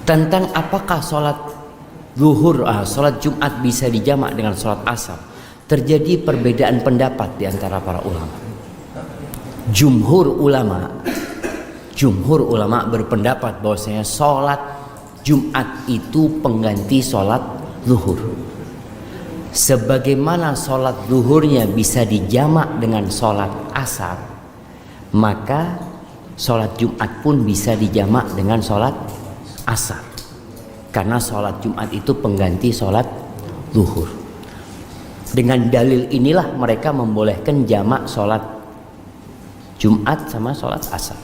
Tentang apakah sholat zuhur, sholat Jumat bisa dijamak dengan sholat asar, terjadi perbedaan pendapat di antara para ulama. Jumhur ulama berpendapat bahwasanya sholat Jumat itu pengganti sholat zuhur. Sebagaimana sholat zuhurnya bisa dijamak dengan sholat asar, maka sholat Jumat pun bisa dijamak dengan sholat asar. Karena sholat Jumat itu pengganti sholat zuhur. Dengan dalil inilah mereka membolehkan jamak sholat Jumat sama sholat asar.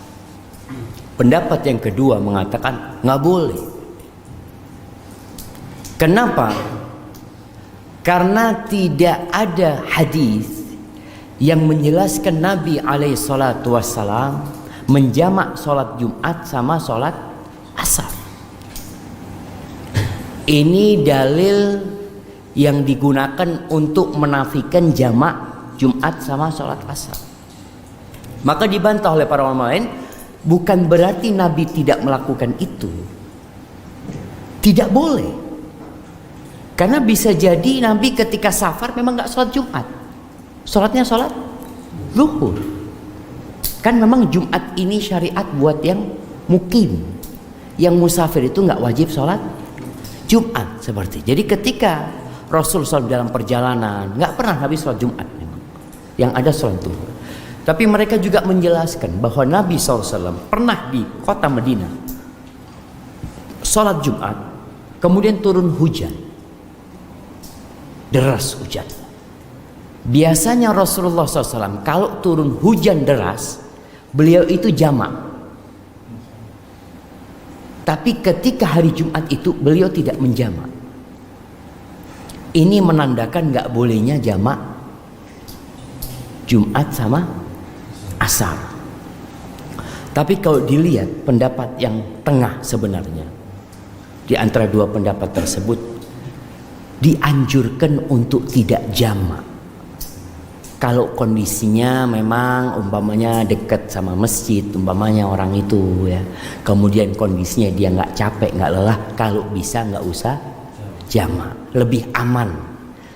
Pendapat yang kedua mengatakan nggak boleh. Kenapa? Karena tidak ada hadis yang menjelaskan Nabi alaihi salatu wassalam menjamak sholat Jumat sama sholat asar. Ini dalil yang digunakan untuk menafikan jamak Jumat sama sholat asar. Maka dibantah oleh para ulama lain, bukan berarti Nabi tidak melakukan itu. Tidak boleh. Karena bisa jadi Nabi ketika safar memang nggak sholat Jumat, sholatnya sholat zuhur. Kan memang Jumat ini syariat buat yang mukim, yang musafir itu nggak wajib sholat Jumat seperti. Jadi ketika Rasul SAW dalam perjalanan nggak pernah Nabi sholat Jumat, memang yang ada sholat zuhur. Tapi mereka juga menjelaskan bahwa Nabi SAW pernah di kota Madinah sholat Jumat, kemudian turun hujan. Deras hujan. Biasanya Rasulullah SAW kalau turun hujan deras, beliau itu jamak. Tapi ketika hari Jumat itu beliau tidak menjamak. Ini menandakan gak bolehnya jamak Jumat sama asar. Tapi kalau dilihat pendapat yang tengah sebenarnya, di antara dua pendapat tersebut, dianjurkan untuk tidak jamak. Kalau kondisinya memang umpamanya dekat sama masjid, umpamanya orang itu ya, kemudian kondisinya dia nggak capek, nggak lelah, kalau bisa nggak usah jamak, lebih aman.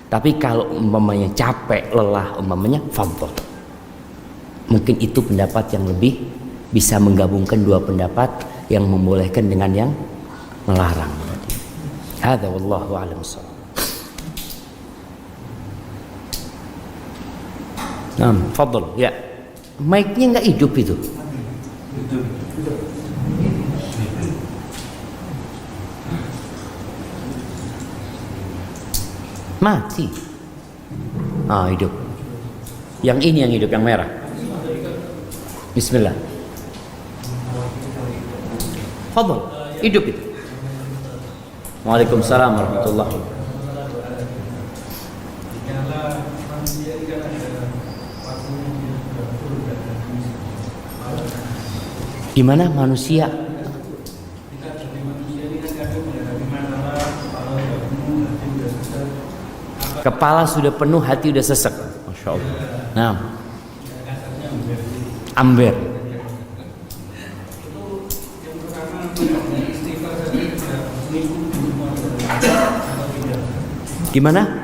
Tapi kalau umpamanya capek, lelah, umpamanya fadhol. Mungkin itu pendapat yang lebih bisa menggabungkan dua pendapat yang membolehkan dengan yang melarang. Hadza wallahu a'lam bissawab. Nah, fadl, ya. Mic-nya nggak hidup itu. Mati. Hidup. Yang ini yang hidup, yang merah. Bismillah. Fadhol, hidup itu. Waalaikumsalam warahmatullahi wabarakatuh. Gimana manusia? Kepala sudah penuh, hati sudah sesek. Masya Allah. Nah, amber. Gimana?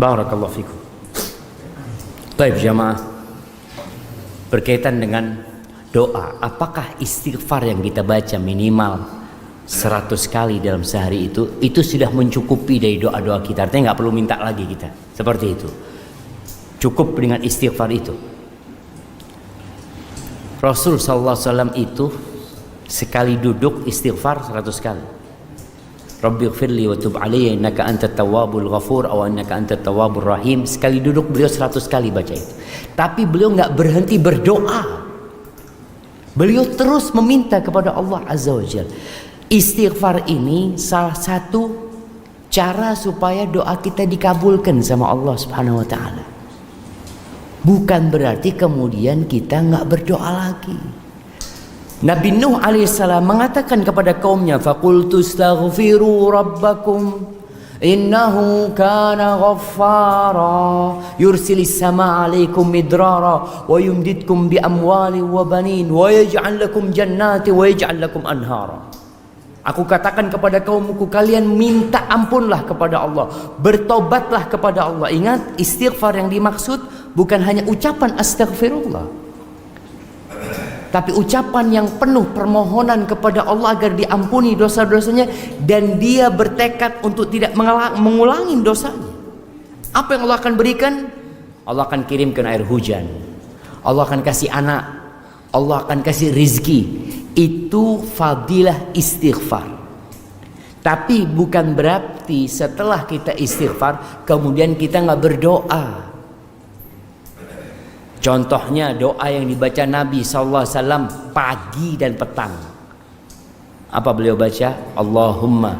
Barakallahu fikum. Baik jamaah, berkaitan dengan doa, apakah istighfar yang kita baca minimal 100 kali dalam sehari itu sudah mencukupi dari doa-doa kita? Artinya nggak perlu minta lagi kita, seperti itu. Cukup dengan istighfar itu. Rasul sallallahu alaihi wasallam itu sekali duduk istighfar 100 kali. Rabbighfirli wa tub alayya innaka antat tawwabul ghafur aw innaka antat tawwabur rahim. Sekali duduk beliau 100 kali baca itu. Tapi beliau nggak berhenti berdoa. Beliau terus meminta kepada Allah Azza wa Jalla. Istighfar ini salah satu cara supaya doa kita dikabulkan sama Allah Subhanahu wa taala. Bukan berarti kemudian kita nggak berdoa lagi. Nabi Nuh alaihissalam mengatakan kepada kaumnya, faqultu astaghfiru rabbakum innahu kana ghaffara yursilis samaa 'alaikum midrara wa yumdidkum bi amwali wa banin wa yaj'al lakum jannati wa yaj'al lakum anhara. Aku katakan kepada kaumku, kalian minta ampunlah kepada Allah, bertobatlah kepada Allah. Ingat, istighfar yang dimaksud bukan hanya ucapan astaghfirullah, tapi ucapan yang penuh permohonan kepada Allah agar diampuni dosa-dosanya, dan dia bertekad untuk tidak mengulangi dosanya. Apa yang Allah akan berikan? Allah akan kirimkan air hujan, Allah akan kasih anak, Allah akan kasih rizki. Itu fadilah istighfar. Tapi bukan berarti setelah kita istighfar kemudian kita nggak berdoa. Contohnya doa yang dibaca Nabi SAW pagi dan petang. Apa beliau baca? Allahumma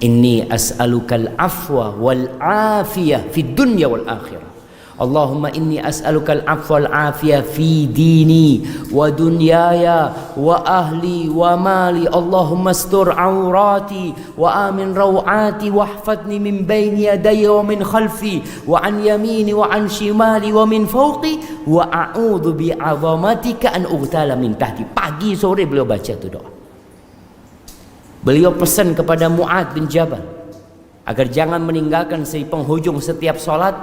inni as'alukal afwa wal afiyah fid dunya wal akhirah. Allahumma inni as'alukal afwa wal afiyah fi dini wa dunyaya wa ahli wa mali. Allahumma astur aurati wa amin rawati wahfadni min bayni yadayya wa min khalfi wa an yamini wa an shimali wa min fawqi wa a'udzu bi 'azamatika an ughtala min tahti. Pagi sore beliau baca itu doa. Beliau pesan kepada Mu'adz bin Jabal agar jangan meninggalkan si penghujung setiap salat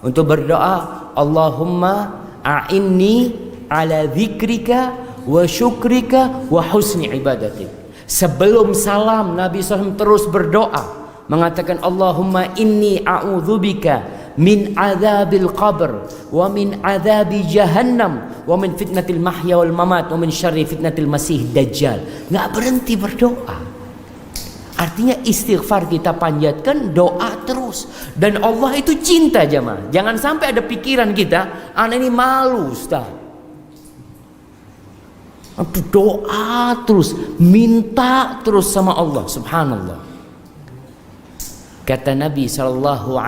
untuk berdoa, Allahumma a'inni ala dzikrika wa syukrika wa husni ibadatik. Sebelum salam Nabi SAW terus berdoa mengatakan, Allahumma inni a'udzubika min adzabil qabr wa min adzabi jahannam wa min fitnatil mahya wal mamat wa min syarri fitnatil masih dajjal. Nggak berhenti berdoa. Artinya istighfar kita panjatkan, doa terus. Dan Allah itu cinta jemaah. Jangan sampai ada pikiran kita, anak ini malu Ustaz. Doa terus, minta terus sama Allah, subhanallah. Kata Nabi SAW,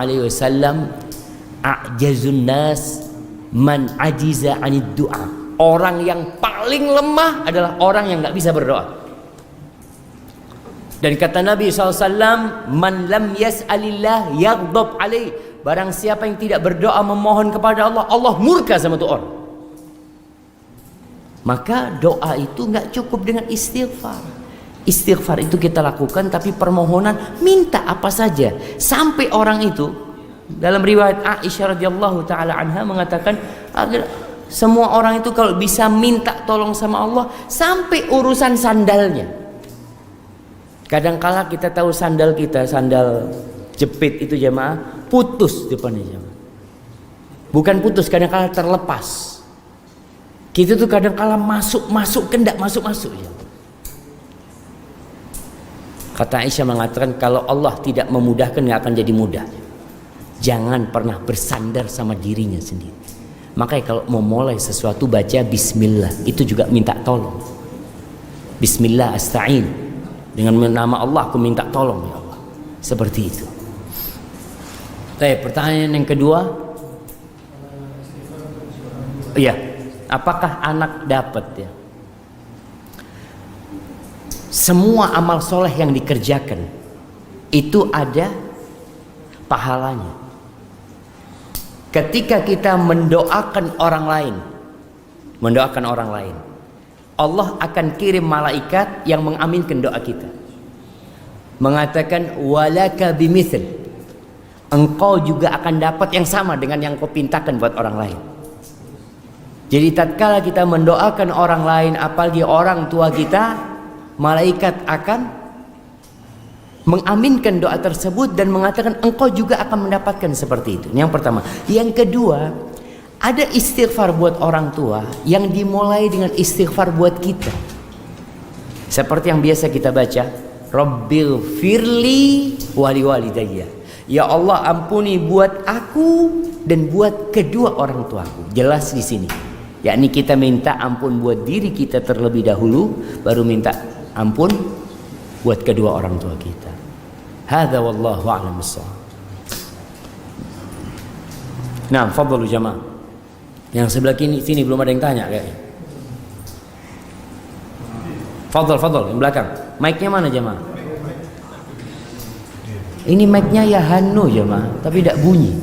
a'jazun nas man ajiza 'anid du'a. Orang yang paling lemah adalah orang yang nggak bisa berdoa. Dan kata Nabi SAW, man lam yas'alillah yaghdab alaih. Barang siapa yang tidak berdoa memohon kepada Allah, Allah murka sama itu orang. Maka doa itu nggak cukup dengan istighfar. Istighfar itu kita lakukan, tapi permohonan minta apa saja. Sampai orang itu, dalam riwayat Aisyah radhiyallahu taala anha mengatakan, agar semua orang itu kalau bisa minta tolong sama Allah sampai urusan sandalnya. Kadangkala kita tahu sandal kita, sandal jepit itu jemaah, putus depannya jemaah. Bukan putus, kadang-kala terlepas. Kita tuh kadang-kala masuk kendak masuk ya. Kata Aisyah mengatakan kalau Allah tidak memudahkan nggak akan jadi mudah. Jangan pernah bersandar sama dirinya sendiri. Makanya kalau mau mulai sesuatu baca bismillah, itu juga minta tolong. Bismillah asta'in. Dengan nama Allah aku minta tolong ya Allah. Seperti itu. Pertanyaan yang kedua. Iya, apakah anak dapat ya? Semua amal soleh yang dikerjakan itu ada pahalanya. Ketika kita mendoakan orang lain, Allah akan kirim malaikat yang mengaminkan doa kita, mengatakan walaka bimithil, engkau juga akan dapat yang sama dengan yang kau pintakan buat orang lain. Jadi tatkala kita mendoakan orang lain, apalagi orang tua kita, malaikat akan mengaminkan doa tersebut dan mengatakan engkau juga akan mendapatkan seperti itu. Yang pertama. Yang kedua, ada istighfar buat orang tua yang dimulai dengan istighfar buat kita. Seperti yang biasa kita baca, Rabbil firli wali walidayya. Ya Allah, ampuni buat aku dan buat kedua orang tuaku. Jelas di sini. Yakni kita minta ampun buat diri kita terlebih dahulu, baru minta ampun buat kedua orang tua kita. Hadza wallahu a'lam bissawab. Nah, fadhalu jamaah. Yang sebelah sini belum ada yang tanya kayaknya. Fadhal yang belakang. Mic-nya mana jamaah? Ini mic-nya ya Hanu jamaah, tapi tidak bunyi.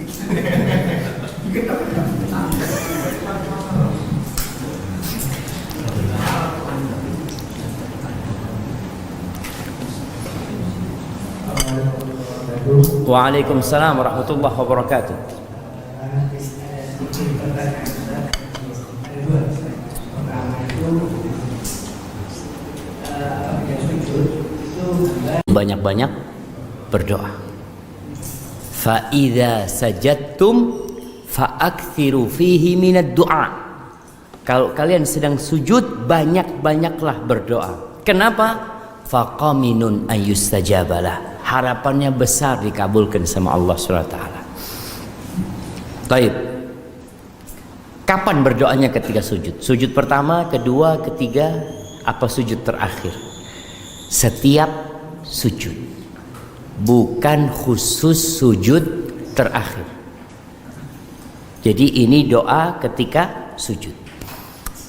Waalaikumsalam warahmatullahi wabarakatuh. Banyak-banyak berdoa. Fa idza sajadtum fa aktsiru fihi minad du'a. Kalau kalian sedang sujud, banyak-banyaklah berdoa. Kenapa? Faqaminun ayyustajabalah. Harapannya besar dikabulkan sama Allah SWT. Baik. Kapan berdoanya ketika sujud? Sujud pertama, kedua, ketiga, apa sujud terakhir? Setiap sujud. Bukan khusus sujud terakhir. Jadi ini doa ketika sujud.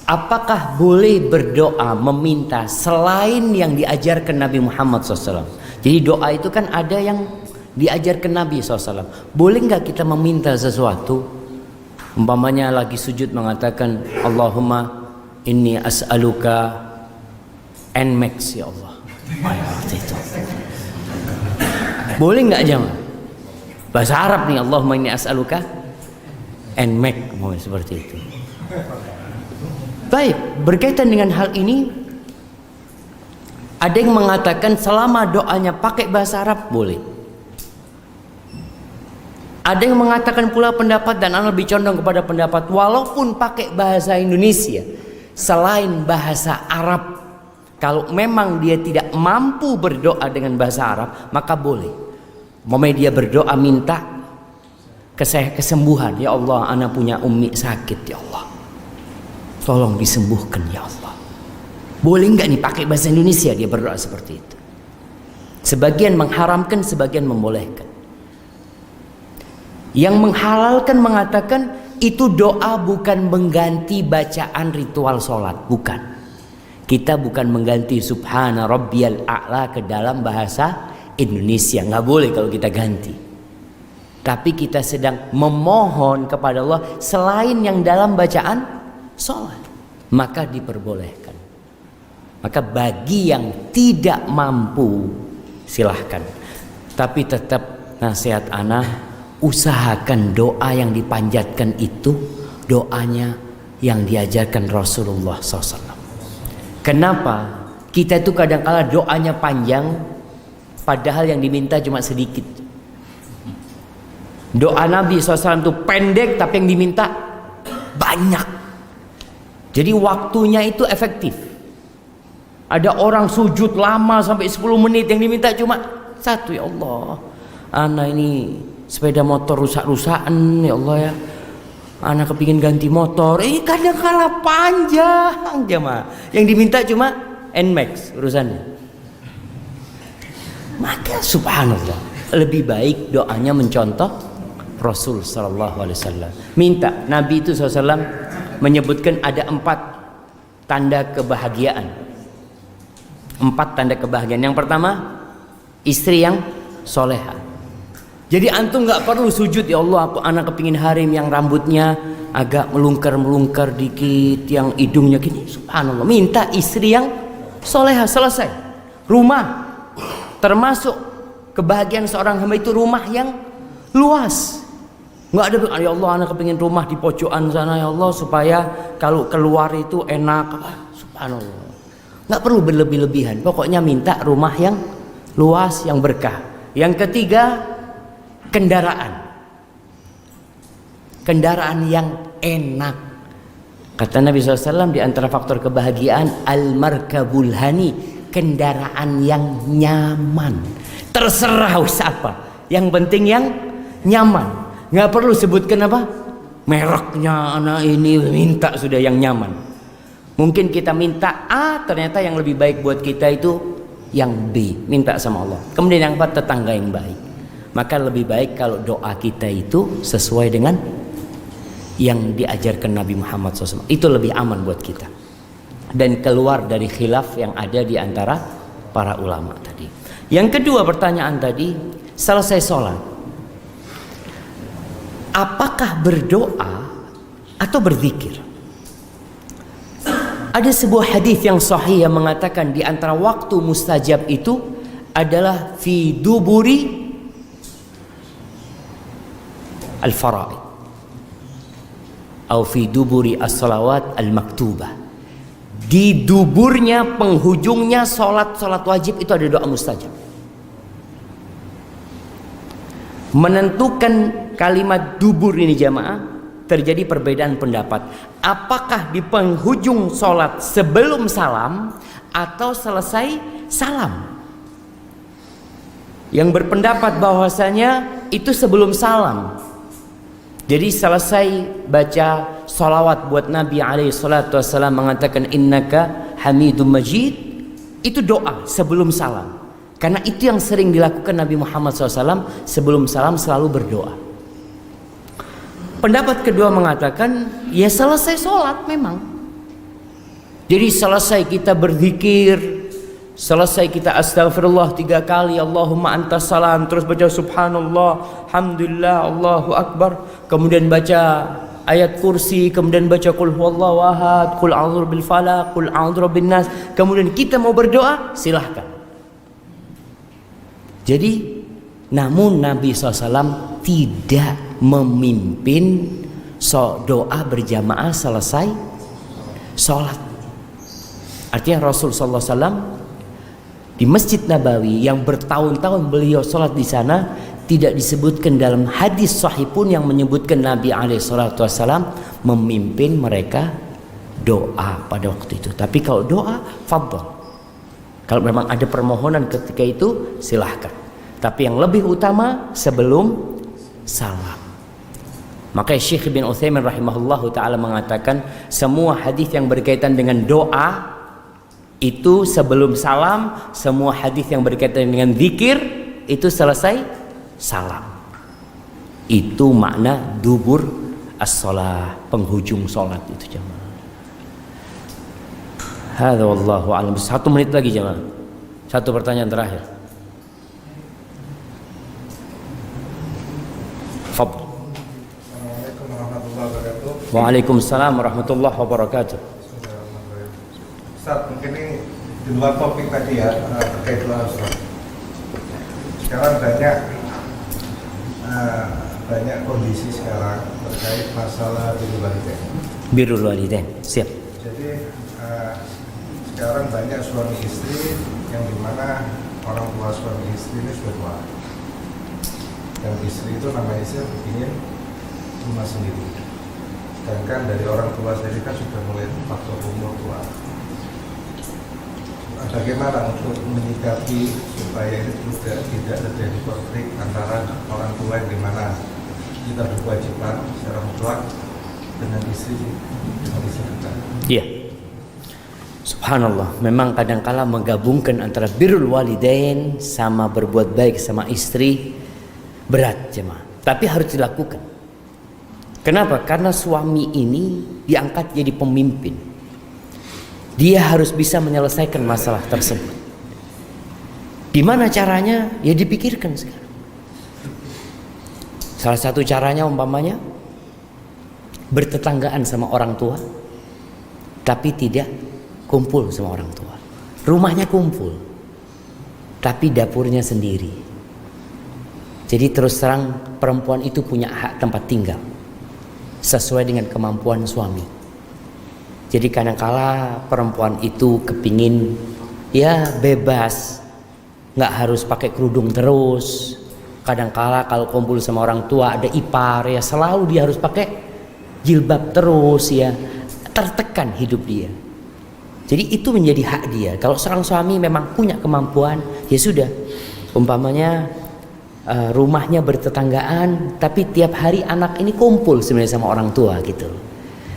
Apakah boleh berdoa meminta selain yang diajarkan Nabi Muhammad SAW? Jadi doa itu kan ada yang diajarkan Nabi SAW. Boleh nggak kita meminta sesuatu? Umpamanya lagi sujud mengatakan Allahumma inni as'aluka Nmax ya Allah. Itu. Boleh nggak jemaah? Bahasa Arab nih, Allahumma inni as'aluka Nmax, mau seperti itu. Baik, berkaitan dengan hal ini, ada yang mengatakan selama doanya pakai bahasa Arab boleh. Ada yang mengatakan pula pendapat, dan ana lebih condong kepada pendapat walaupun pakai bahasa Indonesia selain bahasa Arab, kalau memang dia tidak mampu berdoa dengan bahasa Arab, maka boleh. Momenya dia berdoa minta kesembuhan, ya Allah, ana punya ummi sakit ya Allah, tolong disembuhkan ya Allah. Boleh nggak nih pakai bahasa Indonesia dia berdoa seperti itu? Sebagian mengharamkan, sebagian membolehkan. Yang menghalalkan mengatakan itu doa bukan mengganti bacaan ritual sholat, bukan. Kita bukan mengganti subhana rabbiyal a'la ke dalam bahasa Indonesia, nggak boleh kalau kita ganti. Tapi kita sedang memohon kepada Allah selain yang dalam bacaan sholat, maka diperbolehkan. Maka bagi yang tidak mampu silahkan. Tapi tetap nasihat ana, usahakan doa yang dipanjatkan itu doanya yang diajarkan Rasulullah SAW. Kenapa? Kita itu kadang-kala doanya panjang, padahal yang diminta cuma sedikit. Doa Nabi SAW itu pendek tapi yang diminta banyak. Jadi waktunya itu efektif. Ada orang sujud lama sampai 10 menit, yang diminta cuma satu. Ya Allah, ana ini sepeda motor rusak-rusakan ya Allah ya. Ana kepingin ganti motor. Kadang kala panjang jemaah. Yang diminta cuma Nmax urusannya. Maka subhanallah, lebih baik doanya mencontoh Rasul sallallahu alaihi wasallam. Minta Nabi itu SAW menyebutkan ada 4 tanda kebahagiaan. 4 tanda kebahagiaan. Yang pertama, istri yang soleha. Jadi antum nggak perlu sujud, ya Allah aku anak kepingin harim yang rambutnya agak melungker dikit, yang hidungnya gini. Subhanallah, minta istri yang soleha, selesai. Rumah, termasuk kebahagiaan seorang hamba itu rumah yang luas. Nggak ada, ya Allah anak kepingin rumah di pojokan sana ya Allah supaya kalau keluar itu enak. Subhanallah, nggak perlu berlebih-lebihan. Pokoknya minta rumah yang luas, yang berkah. Yang ketiga, kendaraan yang enak. Kata Nabi SAW, di antara faktor kebahagiaan al-markabul hani, kendaraan yang nyaman. Terserah apa, yang penting yang nyaman. Nggak perlu sebutkan apa mereknya, anak ini minta sudah yang nyaman. Mungkin kita minta A, ternyata yang lebih baik buat kita itu yang B, minta sama Allah. Kemudian yang keempat, tetangga yang baik. Maka lebih baik kalau doa kita itu sesuai dengan yang diajarkan Nabi Muhammad SAW. Itu lebih aman buat kita dan keluar dari khilaf yang ada di antara para ulama tadi. Yang kedua, pertanyaan tadi, selesai sholat apakah berdoa atau berzikir? Ada sebuah hadis yang sahih yang mengatakan di antara waktu mustajab itu adalah fi duburi al-fara'id atau fi duburi as-salawat al-maktubah. Di duburnya, penghujungnya salat wajib itu ada doa mustajab. Menentukan kalimat dubur ini jamaah, terjadi perbedaan pendapat. Apakah di penghujung salat sebelum salam atau selesai salam? Yang berpendapat bahwasanya itu sebelum salam. Jadi selesai baca salawat buat Nabi SAW mengatakan innaka hamidum majid, itu doa sebelum salam. Karena itu yang sering dilakukan Nabi Muhammad SAW, sebelum salam selalu berdoa. Pendapat kedua mengatakan ya selesai sholat memang. Jadi selesai kita berzikir, selesai kita astaghfirullah 3 kali, Allahumma antas salam, terus baca subhanallah, alhamdulillah, Allahu akbar, kemudian baca ayat kursi, kemudian baca qul huwallahu ahad, qul a'udzu bil falaq, qul a'udzu bin nas, kemudian kita mau berdoa, silahkan. Jadi namun Nabi SAW tidak memimpin doa berjamaah selesai sholat. Artinya Rasul SAW di Masjid Nabawi yang bertahun-tahun beliau sholat di sana, tidak disebutkan dalam hadis sahih pun yang menyebutkan Nabi SAW memimpin mereka doa pada waktu itu. Tapi kalau doa, fadhal. Kalau memang ada permohonan ketika itu, silahkan. Tapi yang lebih utama sebelum salam. Maka Syekh bin Utsaimin rahimahullahu ta'ala mengatakan semua hadis yang berkaitan dengan doa itu sebelum salam, semua hadis yang berkaitan dengan zikir itu selesai salam. Itu makna dubur as-shalah, penghujung salat itu jemaah. Hadza wallahu a'lam. 1 menit lagi jemaah. 1 pertanyaan terakhir. Fadhil. Assalamualaikum warahmatullahi wabarakatuh. Waalaikumsalam warahmatullahi wabarakatuh. Ustaz, mungkin ini di luar topik tadi ya, terkait doa Ustaz. Sekarang banyak kondisi sekarang terkait masalah birrul walidain. Birrul walidain, siap. Jadi sekarang banyak suami istri yang dimana orang tua suami istri ini sudah tua. dan istri itu nama istri ingin rumah sendiri. Sedangkan dari orang tua sendiri kan sudah mulai faktor umur tua. Bagaimana untuk menyikapi supaya itu tidak terjadi konflik antara orang tua yang dimana kita berkewajiban secara mutlak dengan istri kita? Iya. Subhanallah, memang kadangkala menggabungkan antara birrul walidain sama berbuat baik sama istri berat jemaah. Tapi harus dilakukan. Kenapa? Karena suami ini diangkat jadi pemimpin. Dia harus bisa menyelesaikan masalah tersebut. Gimana caranya? Ya dipikirkan sekarang. Salah satu caranya umpamanya bertetanggaan sama orang tua, tapi tidak kumpul sama orang tua. Rumahnya kumpul, tapi dapurnya sendiri. Jadi terus terang perempuan itu punya hak tempat tinggal sesuai dengan kemampuan suami. Jadi kadangkala perempuan itu kepingin ya bebas, nggak harus pakai kerudung terus. Kadangkala kalau kumpul sama orang tua ada ipar ya selalu dia harus pakai jilbab terus ya, tertekan hidup dia. Jadi itu menjadi hak dia. Kalau seorang suami memang punya kemampuan ya sudah, umpamanya rumahnya bertetanggaan, tapi tiap hari anak ini kumpul sebenarnya sama orang tua gitu.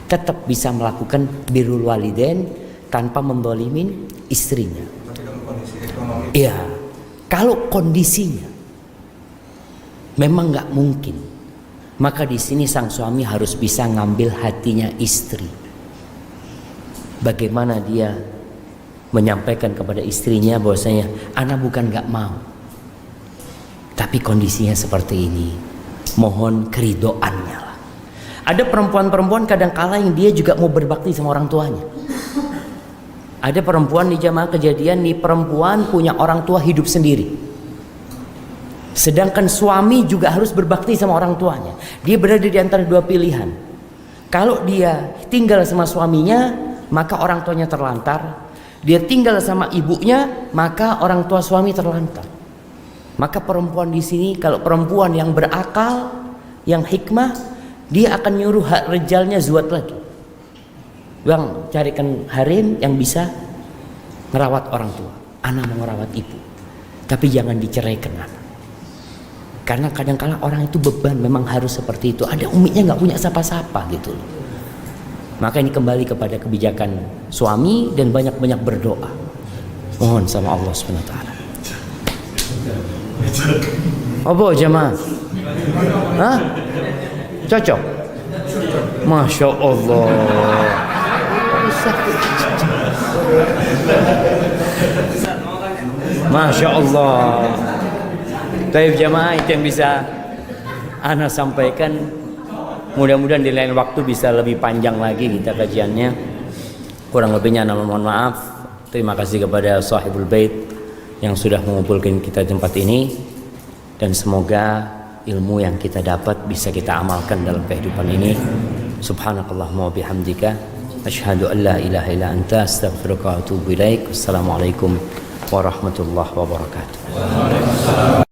Tetap bisa melakukan birrul walidain tanpa mendolimin istrinya. Tapi kalau kondisi ekonomi, iya, kalau kondisinya memang nggak mungkin, maka di sini sang suami harus bisa ngambil hatinya istri. Bagaimana dia menyampaikan kepada istrinya bahwasanya anak bukan nggak mau, tapi kondisinya seperti ini, mohon keridoannya lah. Ada perempuan-perempuan kadang-kala yang dia juga mau berbakti sama orang tuanya. Ada perempuan di jamaah kejadian nih, perempuan punya orang tua hidup sendiri, sedangkan suami juga harus berbakti sama orang tuanya. Dia berada di antara dua pilihan. Kalau dia tinggal sama suaminya, maka orang tuanya terlantar. Dia tinggal sama ibunya, maka orang tua suami terlantar. Maka perempuan di sini, kalau perempuan yang berakal, yang hikmah, dia akan nyuruh hak rejalnya zuat lagi. Bang, carikan harim yang bisa ngerawat orang tua. Anak mau ngerawat ibu, tapi jangan diceraikan anak. Karena kadang-kala orang itu beban, memang harus seperti itu. Ada umiknya nggak punya siapa-siapa gitu loh. Maka ini kembali kepada kebijakan suami dan banyak-banyak berdoa. Mohon sama Allah SWT. Apa jemaah? Hah? Cocok? Masya Allah. Masya Allah. Taib jamaah, itu yang bisa ana sampaikan. Mudah-mudahan di lain waktu bisa lebih panjang lagi kita kajiannya. Kurang lebihnya ana mohon maaf. Terima kasih kepada Sahibul Bait yang sudah mengumpulkan kita di tempat ini, dan semoga ilmu yang kita dapat bisa kita amalkan dalam kehidupan ini. Subhanakallahumma wa bihamdika asyhadu an la ilaha illa anta astaghfiruka wa atubu ilaik. Wassalamualaikum warahmatullahi wabarakatuh.